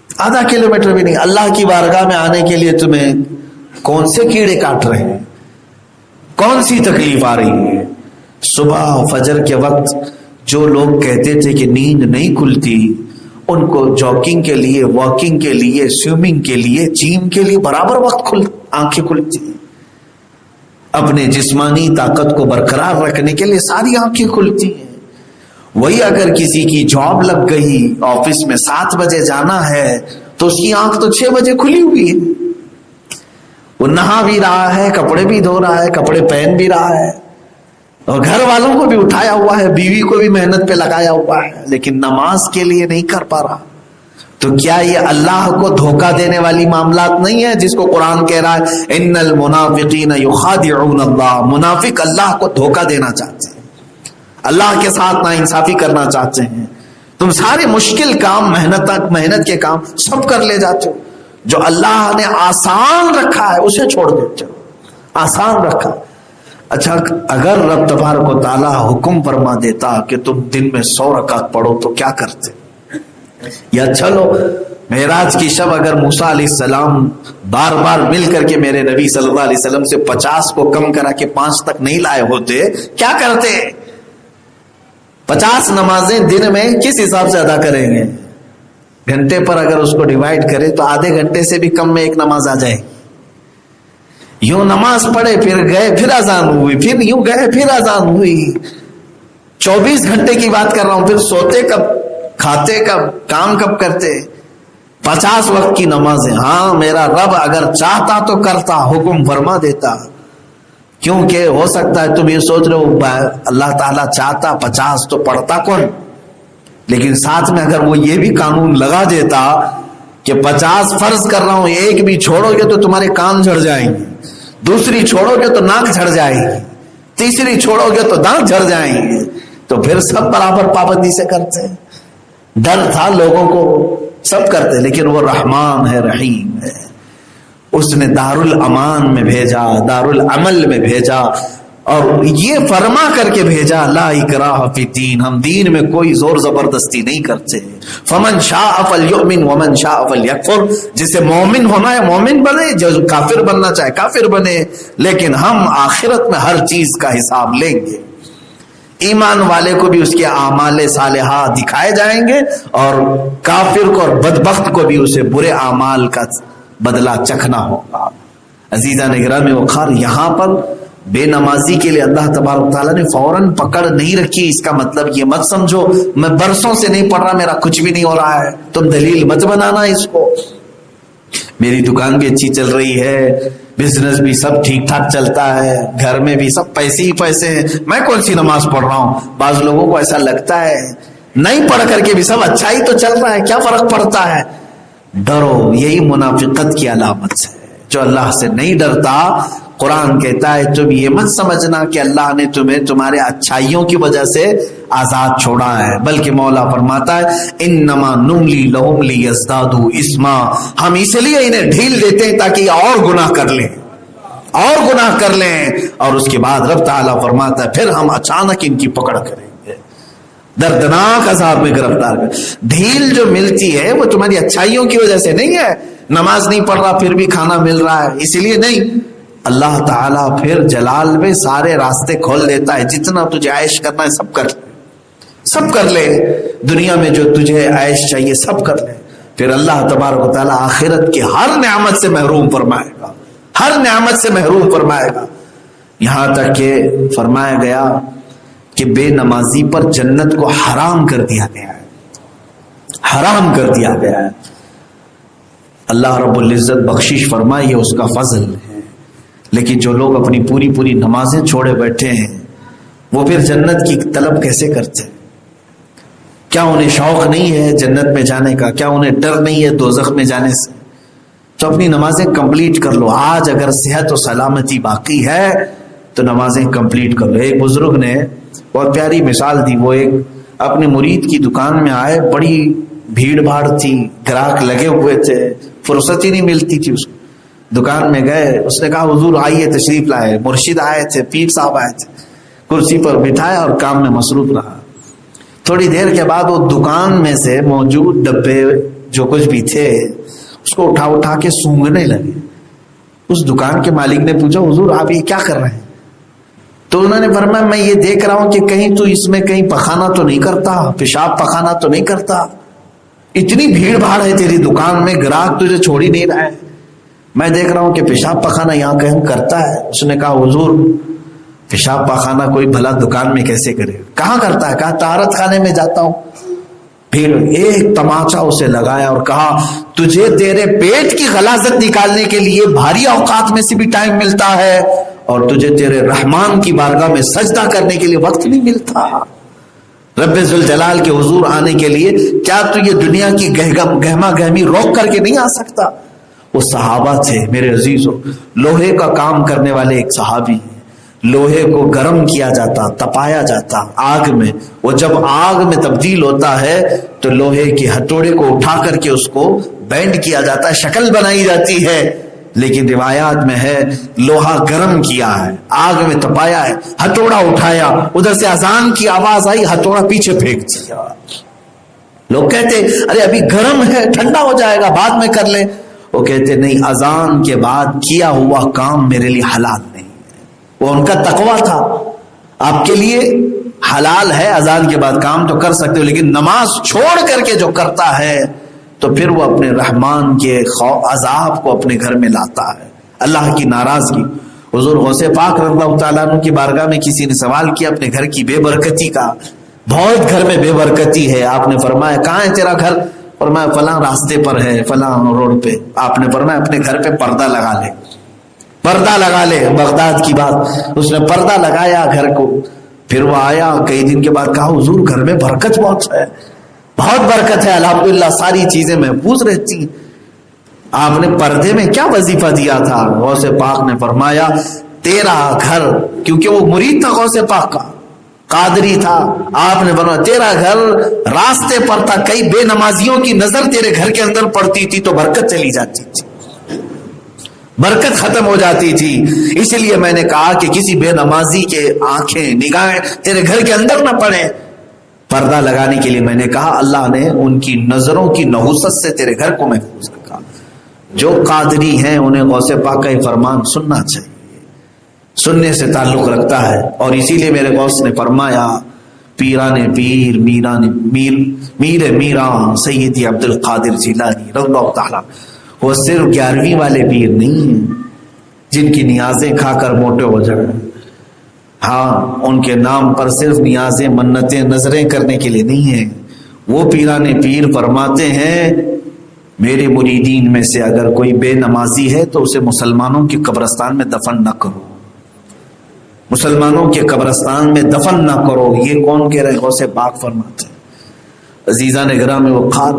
آدھا کلومیٹر بھی نہیں۔ اللہ کی بارگاہ میں آنے کے لیے تمہیں کون سے کیڑے کاٹ رہے ہیں، کون سی تکلیف آ رہی ہے؟ صبح فجر کے وقت جو لوگ کہتے تھے کہ نیند نہیں کھلتی، ان کو جاگنگ کے لیے، واکنگ کے لیے، سوئمنگ کے لیے، جم کے لیے برابر وقت آنکھیں کھلتی ہیں۔ اپنے جسمانی طاقت کو برقرار رکھنے کے لیے ساری آنکھیں کھلتی ہیں۔ وہی اگر کسی کی جاب لگ گئی، آفس میں 7 بجے جانا ہے، تو اس کی آنکھ تو 6 بجے کھلی ہوئی ہے۔ وہ نہا بھی رہا ہے، کپڑے بھی دھو رہا ہے، کپڑے پہن بھی رہا ہے، اور گھر والوں کو بھی اٹھایا ہوا ہے، بیوی کو بھی محنت پہ لگایا ہوا ہے، لیکن نماز کے لیے نہیں کر پا رہا۔ تو کیا یہ اللہ کو دھوکہ دینے والی معاملات نہیں ہے جس کو قرآن کہہ رہا ہے ان المنافقین یخادعون اللہ؟ منافق اللہ کو دھوکہ دینا چاہتے ہیں، اللہ کے ساتھ ناانصافی کرنا چاہتے ہیں۔ تم سارے مشکل کام، محنت کے کام سب کر لے جاتے ہو، جو اللہ نے آسان رکھا ہے اسے چھوڑ دیتے ہو، آسان رکھا۔ اچھا اگر رب تبارک و تعالیٰ حکم فرما دیتا کہ تم دن میں 100 رکعت پڑھو تو کیا کرتے؟ یا چلو معراج کی شب اگر موسیٰ علیہ السلام بار بار مل کر کے میرے نبی صلی اللہ علیہ وسلم سے 50 کو کم کرا کے 5 تک نہیں لائے ہوتے، کیا کرتے؟ 50 نمازیں دن میں کس حساب سے ادا کریں گے؟ گھنٹے پر اگر اس کو ڈیوائیڈ کرے تو آدھے گھنٹے سے بھی کم میں ایک نماز آ جائے۔ یوں نماز پڑھے، پھر گئے، پھر اذان ہوئی، پھر یوں گئے، پھر اذان ہوئی۔ 24 گھنٹے کی بات کر رہا ہوں، پھر سوتے کب، کھاتے کب، کام کب کرتے؟ 50 وقت کی نمازیں۔ ہاں میرا رب اگر چاہتا تو کرتا، حکم فرما دیتا، کیونکہ ہو سکتا ہے تم یہ سوچ رہے ہو اللہ تعالیٰ چاہتا 50 تو پڑھتا کون، لیکن ساتھ میں اگر وہ یہ بھی قانون لگا دیتا کہ 50 فرض کر رہا ہوں، ایک بھی چھوڑو گے تو تمہارے کان جھڑ جائیں گے، دوسری چھوڑو گے تو ناک جھڑ جائے گی، تیسری چھوڑو گے تو دانت جھڑ جائیں گے، تو پھر سب برابر پابندی سے کرتے۔ ڈر تھا لوگوں کو، سب کرتے، لیکن وہ رحمان ہے، رحیم ہے، اس نے دار الامان میں بھیجا، دار العمل میں بھیجا، اور یہ فرما کر کے بھیجا لا اکراہ فی الدین، ہم دین میں کوئی زور زبردستی نہیں کرتے۔ فمن شاء فلیؤمن ومن شاء فلیکفر، جسے مومن ہونا ہے مومن بنے، جو کافر بننا چاہے کافر بنے، لیکن ہم آخرت میں ہر چیز کا حساب لیں گے۔ ایمان والے کو بھی اس کے اعمال صالحہ دکھائے جائیں گے، اور کافر کو اور بدبخت کو بھی اسے برے اعمال کا بدلہ چکھنا ہوگا۔ عزیزان گرامی وقار، یہاں پر بے نمازی کے لیے اللہ تبارک تعالیٰ نے فوراً پکڑ نہیں رکھی۔ اس کا مطلب یہ مت سمجھو میں برسوں سے نہیں پڑھ رہا، میرا کچھ بھی نہیں ہو رہا ہے، تم دلیل مت بنانا اس کو۔ میری دکان بھی اچھی چل رہی ہے، بزنس بھی سب ٹھیک ٹھاک چلتا ہے، گھر میں بھی سب پیسے ہی پیسے ہیں، میں کون سی نماز پڑھ رہا ہوں؟ بعض لوگوں کو ایسا لگتا ہے، نہیں پڑھ کر کے بھی سب اچھا ہی تو چل رہا ہے، کیا فرق پڑتا ہے؟ ڈرو، یہی منافقت کی علامت ہے۔ جو اللہ سے نہیں ڈرتا، قرآن کہتا ہے تم یہ مت سمجھنا کہ اللہ نے تمہیں تمہارے اچھائیوں کی وجہ سے آزاد چھوڑا ہے، بلکہ مولا فرماتا ہے انما نملی لہم لیزدادوا اثما، ہم اس لیے انہیں ڈھیل دیتے ہیں تاکہ یہ اور گناہ کر لیں، اور گناہ کر لیں، اور اس کے بعد رب تعالیٰ فرماتا ہے پھر ہم اچانک ان کی پکڑ کریں گے، دردناک عذاب میں گرفتار کریں۔ ڈھیل جو ملتی ہے وہ تمہاری اچھائیوں کی وجہ سے نہیں ہے، نماز نہیں پڑھ رہا پھر بھی کھانا مل رہا ہے اس لیے نہیں، اللہ تعالیٰ پھر جلال میں سارے راستے کھول دیتا ہے، جتنا تجھے عیش کرنا ہے سب کر لے، سب کر لے، دنیا میں جو تجھے عیش چاہیے سب کر لے، پھر اللہ تبارک و تعالیٰ آخرت کی ہر نعمت سے محروم فرمائے گا، ہر نعمت سے محروم فرمائے گا۔ یہاں تک کہ فرمایا گیا کہ بے نمازی پر جنت کو حرام کر دیا گیا ہے، حرام کر دیا گیا ہے۔ اللہ رب العزت بخشش فرمائے، یہ اس کا فضل ہے، لیکن جو لوگ اپنی پوری نمازیں چھوڑے بیٹھے ہیں وہ پھر جنت کی طلب کیسے کرتے ہیں؟ کیا انہیں شوق نہیں ہے جنت میں جانے کا؟ کیا انہیں ڈر نہیں ہے دوزخ میں جانے سے؟ تو اپنی نمازیں کمپلیٹ کر لو۔ آج اگر صحت و سلامتی باقی ہے تو نمازیں کمپلیٹ کر لو۔ ایک بزرگ نے بہت پیاری مثال دی، وہ ایک اپنے مرید کی دکان میں آئے، بڑی بھیڑ بھاڑ تھی، گراہک لگے ہوئے تھے، فرصت ہی نہیں ملتی تھی اس کو۔ دکان میں گئے، اس نے کہا حضور آئیے تشریف لائے، مرشد آئے تھے، پیر صاحب آئے تھے، کرسی پر بٹھایا اور کام میں مصروف رہا۔ تھوڑی دیر کے بعد وہ دکان میں سے موجود ڈبے جو کچھ بھی تھے اس کو اٹھا اٹھا کے سونگھنے لگے۔ اس دکان کے مالک نے پوچھا حضور آپ یہ کیا کر رہے ہیں؟ تو انہوں نے فرمایا میں یہ دیکھ رہا ہوں کہ کہیں تو اس میں کہیں پخانا تو نہیں کرتا، پیشاب پخانا تو نہیں کرتا، اتنی بھیڑ بھاڑ ہے تیری دکان میں، گراہک تجھے چھوڑ ہی نہیں رہا ہے، میں دیکھ رہا ہوں کہ پیشاب پخانا یہاں کہیں کرتا ہے۔ اس نے کہا حضور پیشاب پخانا کوئی بھلا دکان میں کیسے کرے؟ کہاں کرتا ہے؟ کہا طہارت خانے میں جاتا ہوں۔ پھر ایک تماچا اسے لگایا اور کہا تجھے تیرے پیٹ کی غلاظت نکالنے کے لیے بھاری اوقات میں سے بھی ٹائم ملتا ہے اور تجھے تیرے رحمان کی بارگاہ میں سجدہ کرنے کے لیے وقت نہیں ملتا۔ رب ذوالجلال کے حضور آنے کے لیے کیا تو یہ دنیا کی گہما گہمی روک کر کے نہیں آ سکتا؟ وہ صحابہ تھے میرے عزیزو، لوہے کا کام کرنے والے ایک صحابی ہیں، لوہے کو گرم کیا جاتا، تپایا جاتا آگ میں، وہ جب آگ میں تبدیل ہوتا ہے تو لوہے کے ہتھوڑے کو اٹھا کر کے اس کو بینڈ کیا جاتا ہے، شکل بنائی جاتی ہے، لیکن روایات میں ہے لوہا گرم کیا ہے، آگ میں تپایا ہے، ہتھوڑا اٹھایا، ادھر سے اذان کی آواز آئی، ہتھوڑا پیچھے پھینک دیا۔ لوگ کہتے ارے ابھی گرم ہے ٹھنڈا ہو جائے گا بعد میں کر لیں، وہ کہتے نہیں، اذان کے بعد کیا ہوا کام میرے لیے حلال نہیں ہے۔ وہ ان کا تقویٰ تھا، آپ کے لیے حلال ہے اذان کے بعد کام تو کر سکتے ہو، لیکن نماز چھوڑ کر کے جو کرتا ہے تو پھر وہ اپنے رحمان کے عذاب کو اپنے گھر میں لاتا ہے، اللہ کی ناراضگی۔ حضور غوث پاک رضی اللہ تعالیٰ عنہ کی بارگاہ میں کسی نے سوال کیا اپنے گھر کی بے برکتی کا، بہت گھر میں بے برکتی ہے، آپ نے فرمایا کہاں ہے تیرا گھر؟ فرمایا فلاں راستے پر ہے، فلاں روڈ پہ۔ آپ نے فرمایا اپنے گھر پہ پردہ لگا لے، پردہ لگا لے، بغداد کی بات، اس نے پردہ لگایا گھر کو۔ پھر وہ آیا کئی دن کے بعد، کہا حضور گھر میں برکت بہت ہے، بہت برکت ہے، الحمدللہ ساری چیزیں محفوظ رہتی۔ آپ نے پردے میں کیا وظیفہ دیا تھا؟ غوث پاک نے فرمایا تیرا گھر، کیونکہ وہ مرید تھا غوث پاک کا، قادری تھا، آپ نے فرمایا تیرا گھر راستے پر تھا، کئی بے نمازیوں کی نظر تیرے گھر کے اندر پڑتی تھی تو برکت چلی جاتی تھی، برکت ختم ہو جاتی تھی۔ اس لیے میں نے کہا کہ کسی بے نمازی کے آنکھیں نگاہیں تیرے گھر کے اندر نہ پڑے، پردہ لگانے کے لیے میں نے کہا اللہ نے ان کی نظروں کی نحوست سے تیرے گھر کو محفوظ رکھا۔ جو قادری ہیں انہیں غوث پاک کا یہ فرمان سننا چاہیے، سننے سے تعلق رکھتا ہے، اور اسی لیے میرے غوث نے فرمایا پیران پیر میر میران سیدی عبد القادر جیلانی رضی اللہ تعالیٰ، وہ صرف 11ویں والے پیر نہیں ہیں جن کی نیازیں کھا کر موٹے ہو جائیں، ہاں ان کے نام پر صرف نیازیں منتیں نظریں کرنے کے لیے نہیں ہیں، وہ پیران پیر فرماتے ہیں میرے مریدین میں سے اگر کوئی بے نمازی ہے تو اسے مسلمانوں کی قبرستان میں دفن نہ کرو، مسلمانوں کے قبرستان میں دفن نہ کرو۔ یہ کون کہہ رہے؟ غوث پاک فرماتے ہیں۔ عزیزان گرامی وقار،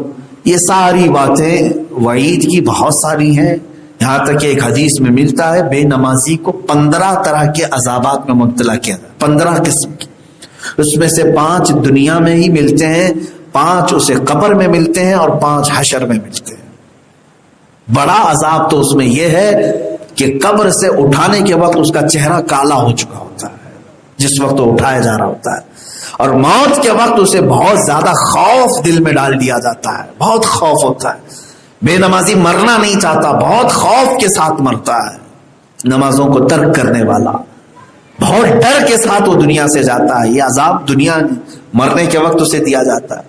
یہ ساری باتیں وعید کی بہت ساری ہیں، یہاں تک کہ ایک حدیث میں ملتا ہے بے نمازی کو 15 طرح کے عذابات میں مبتلا کیا جائے، 15 قسم کی، اس میں سے 5 دنیا میں ہی ملتے ہیں، 5 اسے قبر میں ملتے ہیں اور 5 حشر میں ملتے ہیں۔ بڑا عذاب تو اس میں یہ ہے کہ قبر سے اٹھانے کے وقت اس کا چہرہ کالا ہو چکا ہوتا ہے جس وقت وہ اٹھایا جا رہا ہوتا ہے، اور موت کے وقت اسے بہت زیادہ خوف دل میں ڈال دیا جاتا ہے، بہت خوف ہوتا ہے۔ بے نمازی مرنا نہیں چاہتا، بہت خوف کے ساتھ مرتا ہے، نمازوں کو ترک کرنے والا بہت ڈر کے ساتھ وہ دنیا سے جاتا ہے۔ یہ عذاب دنیا مرنے کے وقت اسے دیا جاتا ہے،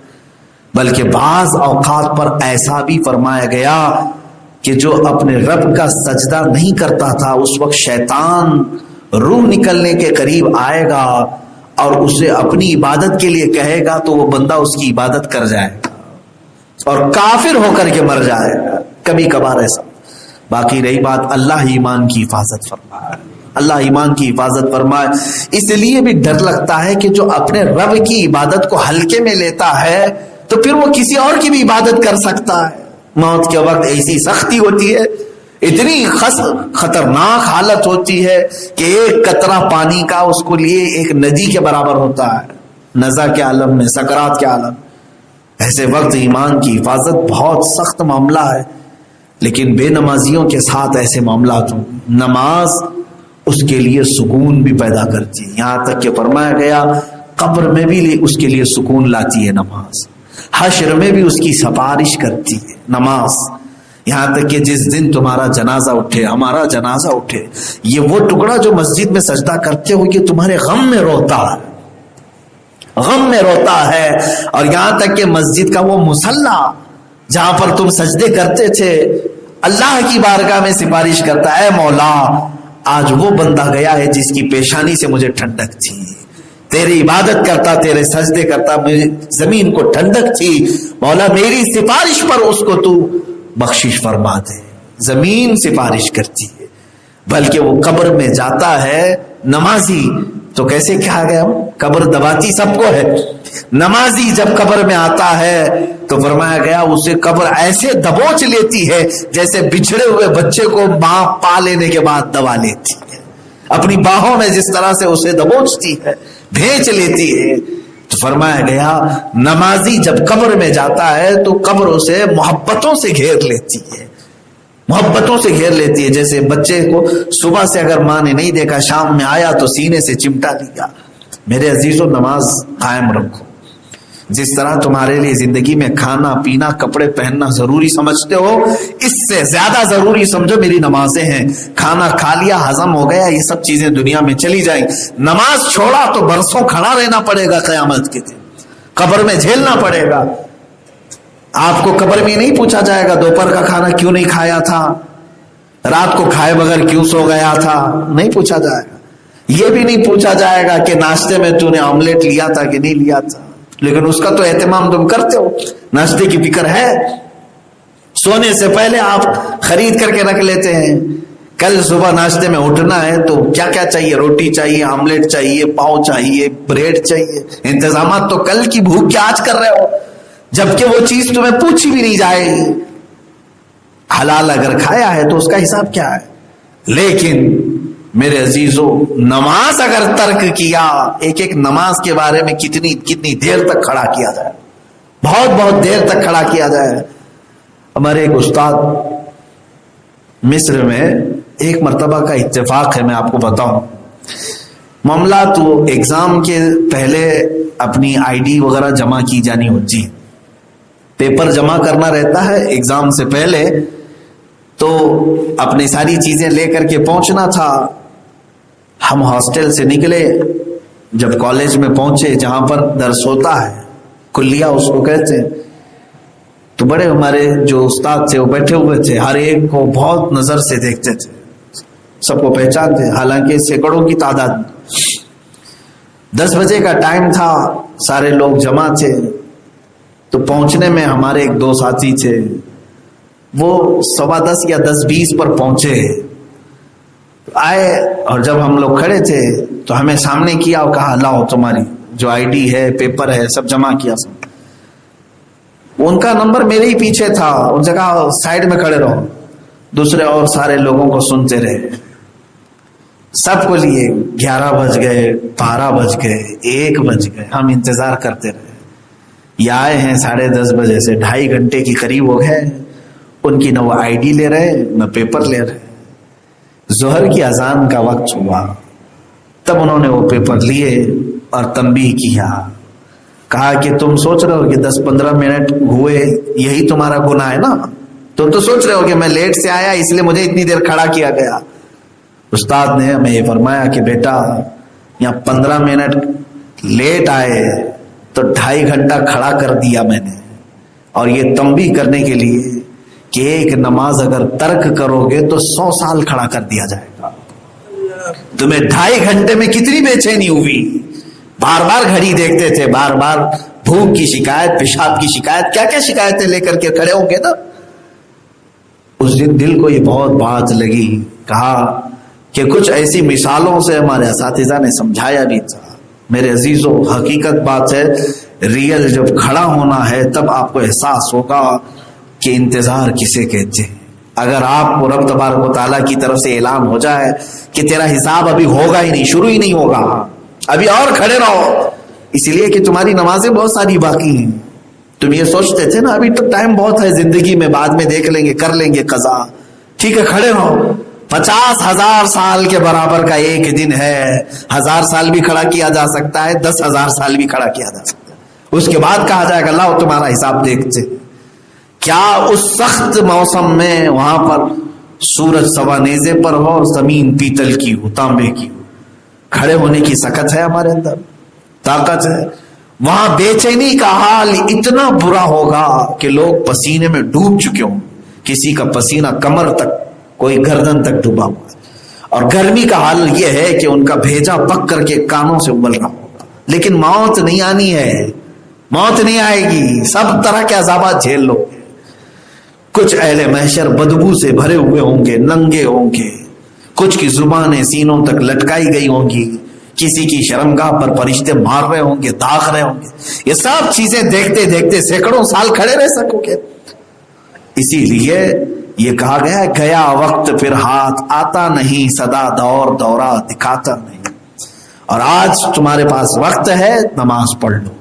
بلکہ بعض اوقات پر ایسا بھی فرمایا گیا کہ جو اپنے رب کا سجدہ نہیں کرتا تھا اس وقت شیطان روح نکلنے کے قریب آئے گا اور اسے اپنی عبادت کے لیے کہے گا تو وہ بندہ اس کی عبادت کر جائے گا اور کافر ہو کر کے مر جائے گا، کبھی کبھار ایسا۔ باقی رہی بات اللہ ایمان کی حفاظت فرمائے، اللہ ایمان کی حفاظت فرمائے۔ اس لیے بھی ڈر لگتا ہے کہ جو اپنے رب کی عبادت کو ہلکے میں لیتا ہے تو پھر وہ کسی اور کی بھی عبادت کر سکتا ہے۔ موت کے وقت ایسی سختی ہوتی ہے، اتنی خطرناک حالت ہوتی ہے کہ ایک قطرہ پانی کا اس کو لیے ایک ندی کے برابر ہوتا ہے، نزا کے عالم میں، سکرات کے عالم۔ ایسے وقت ایمان کی حفاظت بہت سخت معاملہ ہے، لیکن بے نمازیوں کے ساتھ ایسے معاملات ہوں۔ نماز اس کے لیے سکون بھی پیدا کرتی ہے، یہاں تک کہ فرمایا گیا قبر میں بھی اس کے لیے سکون لاتی ہے نماز، حشر میں بھی اس کی سفارش کرتی ہے نماز۔ یہاں تک کہ جس دن تمہارا جنازہ اٹھے، ہمارا جنازہ اٹھے، یہ وہ ٹکڑا جو مسجد میں سجدہ کرتے ہو یہ تمہارے غم میں روتا ہے، غم میں روتا ہے۔ اور یہاں تک کہ مسجد کا وہ مصلی جہاں پر تم سجدے کرتے تھے، اللہ کی بارگاہ میں سفارش کرتا ہے، اے مولا آج وہ بندہ گیا ہے جس کی پیشانی سے مجھے ٹھنڈک تھی، تیری عبادت کرتا، تیرے سجدے کرتا، مجھے زمین کو ٹھنڈک تھی، مولا میری سفارش پر اس کو تو بخشش فرما دے۔ زمین سفارش کرتی ہے، بلکہ وہ قبر میں جاتا ہے نمازی تو کیسے کہا گیا، قبر دباتی سب کو ہے، نمازی جب قبر میں آتا ہے تو فرمایا گیا اسے قبر ایسے دبوچ لیتی ہے جیسے بچھڑے ہوئے بچے کو ماں پا لینے کے بعد دبا لیتی ہے، اپنی باہوں میں جس طرح سے اسے دبوچتی ہے، بھینچ لیتی ہے۔ تو فرمایا گیا نمازی جب قبر میں جاتا ہے تو قبر اسے محبتوں سے گھیر لیتی ہے، محبتوں سے گھیر لیتی ہے، جیسے بچے کو صبح سے اگر ماں نے نہیں دیکھا، شام میں آیا تو سینے سے چمٹا لیا۔ میرے عزیزو نماز قائم رکھو، جس طرح تمہارے لیے زندگی میں کھانا پینا کپڑے پہننا ضروری سمجھتے ہو، اس سے زیادہ ضروری سمجھو میری نمازیں ہیں۔ کھانا کھا لیا، ہضم ہو گیا، یہ سب چیزیں دنیا میں چلی جائیں، نماز چھوڑا تو برسوں کھڑا رہنا پڑے گا، قیامت کے دن قبر میں جھیلنا پڑے گا۔ آپ کو قبر میں نہیں پوچھا جائے گا دوپہر کا کھانا کیوں نہیں کھایا تھا، رات کو کھائے بغیر کیوں سو گیا تھا، نہیں پوچھا جائے گا۔ یہ بھی نہیں پوچھا جائے گا کہ ناشتے میں تو نے آملیٹ لیا تھا کہ نہیں لیا تھا، لیکن اس کا تو اہتمام تم کرتے ہو، ناشتے کی فکر ہے، سونے سے پہلے آپ خرید کر کے رکھ لیتے ہیں، کل صبح ناشتے میں اٹھنا ہے تو کیا کیا چاہیے، روٹی چاہیے، آملیٹ چاہیے، پاؤ چاہیے، بریڈ چاہیے، انتظامات تو کل کی بھوک کے آج کر رہے ہو، جبکہ وہ چیز تمہیں پوچھی بھی نہیں جائے گی۔ حلال اگر کھایا ہے تو اس کا حساب کیا ہے، لیکن میرے عزیزو نماز اگر ترک کیا، ایک ایک نماز کے بارے میں کتنی دیر تک کھڑا کیا جائے، بہت دیر تک کھڑا کیا جائے۔ ہمارے ایک استاد مصر میں ایک مرتبہ کا اتفاق ہے، میں آپ کو بتاؤں، معاملات وہ ایگزام کے پہلے اپنی آئی ڈی وغیرہ جمع کی جانی ہوتی، پیپر جمع کرنا رہتا ہے ایگزام سے پہلے، تو اپنی ساری چیزیں لے کر کے پہنچنا تھا۔ ہم ہاسٹل سے نکلے، جب کالج میں پہنچے جہاں پر درس ہوتا ہے، کلیہ اس کو کہتے ہیں، تو بڑے ہمارے جو استاد تھے وہ بیٹھے ہوئے تھے، ہر ایک کو بہت نظر سے دیکھتے تھے، سب کو پہچانتے، حالانکہ سینکڑوں کی تعداد۔ 10 بجے کا ٹائم تھا، سارے لوگ جمع تھے، تو پہنچنے میں ہمارے ایک دو ساتھی تھے، وہ 10:15 یا 10:20 پر پہنچے، آئے، اور جب ہم لوگ کھڑے تھے تو ہمیں سامنے کیا اور کہا لاؤ تمہاری جو آئی ڈی ہے، پیپر ہے، سب جمع کیا۔ سب ان کا نمبر میرے ہی پیچھے تھا، ان سے کہا سائڈ میں کھڑے رہو، دوسرے اور سارے لوگوں کو سنتے رہے، سب کو لیے 11 بج گئے، 12 بج گئے، 1 بج گئے، ہم انتظار کرتے رہے۔ یہ آئے ہیں 10:30 بجے سے، 2.5 گھنٹے کی قریب ہو گئے، ان کی نہ وہ آئی ڈی لے رہے نہ پیپر لے رہے۔ ظہر کی اذان کا وقت ہوا، تب انہوں نے وہ پیپر لیے اور تنبیہ کیا، کہا کہ تم سوچ رہے ہو کہ 10-15 منٹ ہوئے یہی تمہارا گناہ ہے نا، تم تو سوچ رہے ہو کہ میں لیٹ سے آیا اس لیے مجھے اتنی دیر کھڑا کیا گیا۔ استاد نے ہمیں یہ فرمایا کہ بیٹا یہاں 15 منٹ لیٹ آئے تو 2.5 گھنٹہ کھڑا کر دیا میں نے، اور یہ تنبیہ کرنے کے لیے کہ ایک نماز اگر ترک کرو گے تو 100 سال کھڑا کر دیا جائے گا۔ تمہیں 2.5 گھنٹے میں کتنی بے چینی ہوئی، بار بار گھڑی دیکھتے تھے، بار بار بھوک کی شکایت، پیشاب کی شکایت، کیا کیا شکایتیں لے کر کے کھڑے ہوں گے نا۔ اس دن دل کو یہ بہت بات لگی، کہا کہ کچھ ایسی مثالوں سے ہمارے اساتذہ نے سمجھایا بھی تھا۔ میرے عزیزو حقیقت بات ہے، ریئل جب کھڑا ہونا ہے تب آپ کو احساس ہوگا کہ انتظار کسے کہتے ہیں۔ اگر آپ کو رب تبارک و تعالیٰ کی طرف سے اعلان ہو جائے کہ تیرا حساب ابھی ہوگا ہی نہیں، شروع ہی نہیں ہوگا، ابھی اور کھڑے رہو، اس لیے کہ تمہاری نمازیں بہت ساری باقی ہیں. تم یہ سوچتے تھے نا ابھی تو ٹائم بہت ہے زندگی میں، بعد میں دیکھ لیں گے، کر لیں گے قضا. ٹھیک ہے کھڑے رہو. 50,000 سال کے برابر کا ایک دن ہے. 1000 سال بھی کھڑا کیا جا سکتا ہے، 10,000 سال بھی کھڑا کیا جا سکتا ہے. اس کے بعد کہا جائے گا اللہ تمہارا حساب دیکھتے. کیا اس سخت موسم میں وہاں پر سورج سوا نیزے پر ہو اور زمین پیتل کی ہو، تانبے کی ہو، کھڑے ہونے کی سکت ہے ہمارے اندر، طاقت ہے؟ وہاں بے چینی کا حال اتنا برا ہوگا کہ لوگ پسینے میں ڈوب چکے ہوں، کسی کا پسینہ کمر تک، کوئی گردن تک ڈوبا ہوا ہے. اور گرمی کا حال یہ ہے کہ ان کا بھیجا پک کر کے کانوں سے ابل رہا ہوگا. لیکن موت نہیں آنی ہے، موت نہیں آئے گی. سب طرح کے عذابات جھیل لو. کچھ اہل محشر بدبو سے بھرے ہوئے ہوں گے، ننگے ہوں گے، کچھ کی زبانیں سینوں تک لٹکائی گئی ہوں گی، کسی کی شرمگاہ پر فرشتے مار رہے ہوں گے، داغ رہے ہوں گے. یہ سب چیزیں دیکھتے دیکھتے سینکڑوں سال کھڑے رہ سکو گے. اسی لیے یہ کہا گیا ہے گیا وقت پھر ہاتھ آتا نہیں، صدا دور دورہ دکھاتا نہیں. اور آج تمہارے پاس وقت ہے، نماز پڑھ لو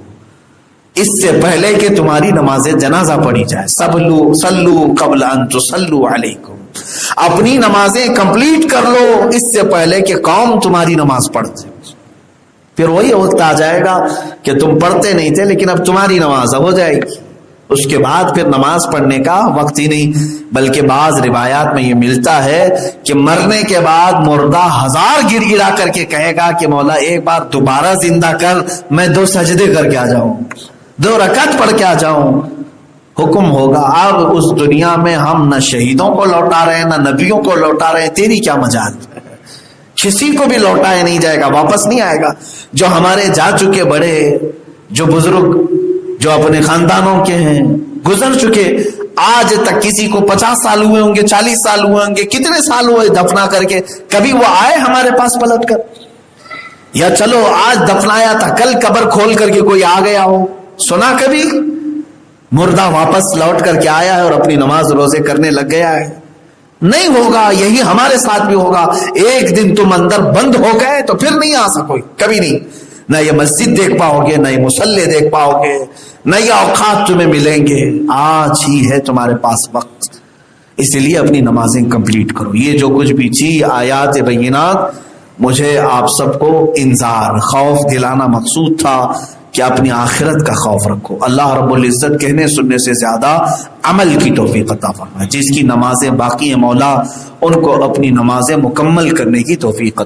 اس سے پہلے کہ تمہاری نماز جنازہ پڑھی جائے. صلو قبل ان تصلوا علیکم، اپنی نمازیں کمپلیٹ کر لو اس سے پہلے کہ قوم تمہاری نماز پڑھتے. پھر وہی وقت آ جائے گا کہ تم پڑھتے نہیں تھے لیکن اب تمہاری نماز ہو جائے گی. اس کے بعد پھر نماز پڑھنے کا وقت ہی نہیں. بلکہ بعض روایات میں یہ ملتا ہے کہ مرنے کے بعد مردہ 1000 گڑ گڑا کر کے کہے گا کہ مولا ایک بار دوبارہ زندہ کر، میں 2 سجدے کر کے آ جاؤں، 2 رکعت پڑھ کے آ جاؤں. حکم ہوگا. اب اس دنیا میں ہم نہ شہیدوں کو لوٹا رہے ہیں نہ نبیوں کو لوٹا رہے ہیں، تیری کیا مجال. کسی کو بھی لوٹایا نہیں جائے گا، واپس نہیں آئے گا. جو ہمارے جا چکے بڑے، جو بزرگ، جو اپنے خاندانوں کے ہیں، گزر چکے، آج تک کسی کو 50 سال ہوئے ہوں گے، 40 سال ہوئے ہوں گے، کتنے سال ہوئے دفنا کر کے، کبھی وہ آئے ہمارے پاس پلٹ کر؟ یا چلو آج دفنایا تھا، کل قبر کھول کر کے کوئی آ گیا ہو؟ سنا کبھی مردہ واپس لوٹ کر کے آیا ہے اور اپنی نماز روزے کرنے لگ گیا ہے؟ نہیں ہوگا. یہی ہمارے ساتھ بھی ہوگا. ایک دن تم اندر بند ہو گئے تو پھر نہیں آ سکو گے، کبھی نہیں. نہ یہ مسجد دیکھ پاؤ گے، نہ یہ مصلے دیکھ پاؤ گے، نہ یہ اوقات تمہیں ملیں گے. آج ہی ہے تمہارے پاس وقت، اس لیے اپنی نمازیں کمپلیٹ کرو. یہ جو کچھ بھی تھی آیات بینات، مجھے آپ سب کو انذار، خوف دلانا مقصود تھا کہ اپنی آخرت کا خوف رکھو. اللہ رب العزت کہنے سننے سے زیادہ عمل کی توفیق عطا فرمائے. جس کی نمازیں باقی ہیں مولا ان کو اپنی نمازیں مکمل کرنے کی توفیق عطا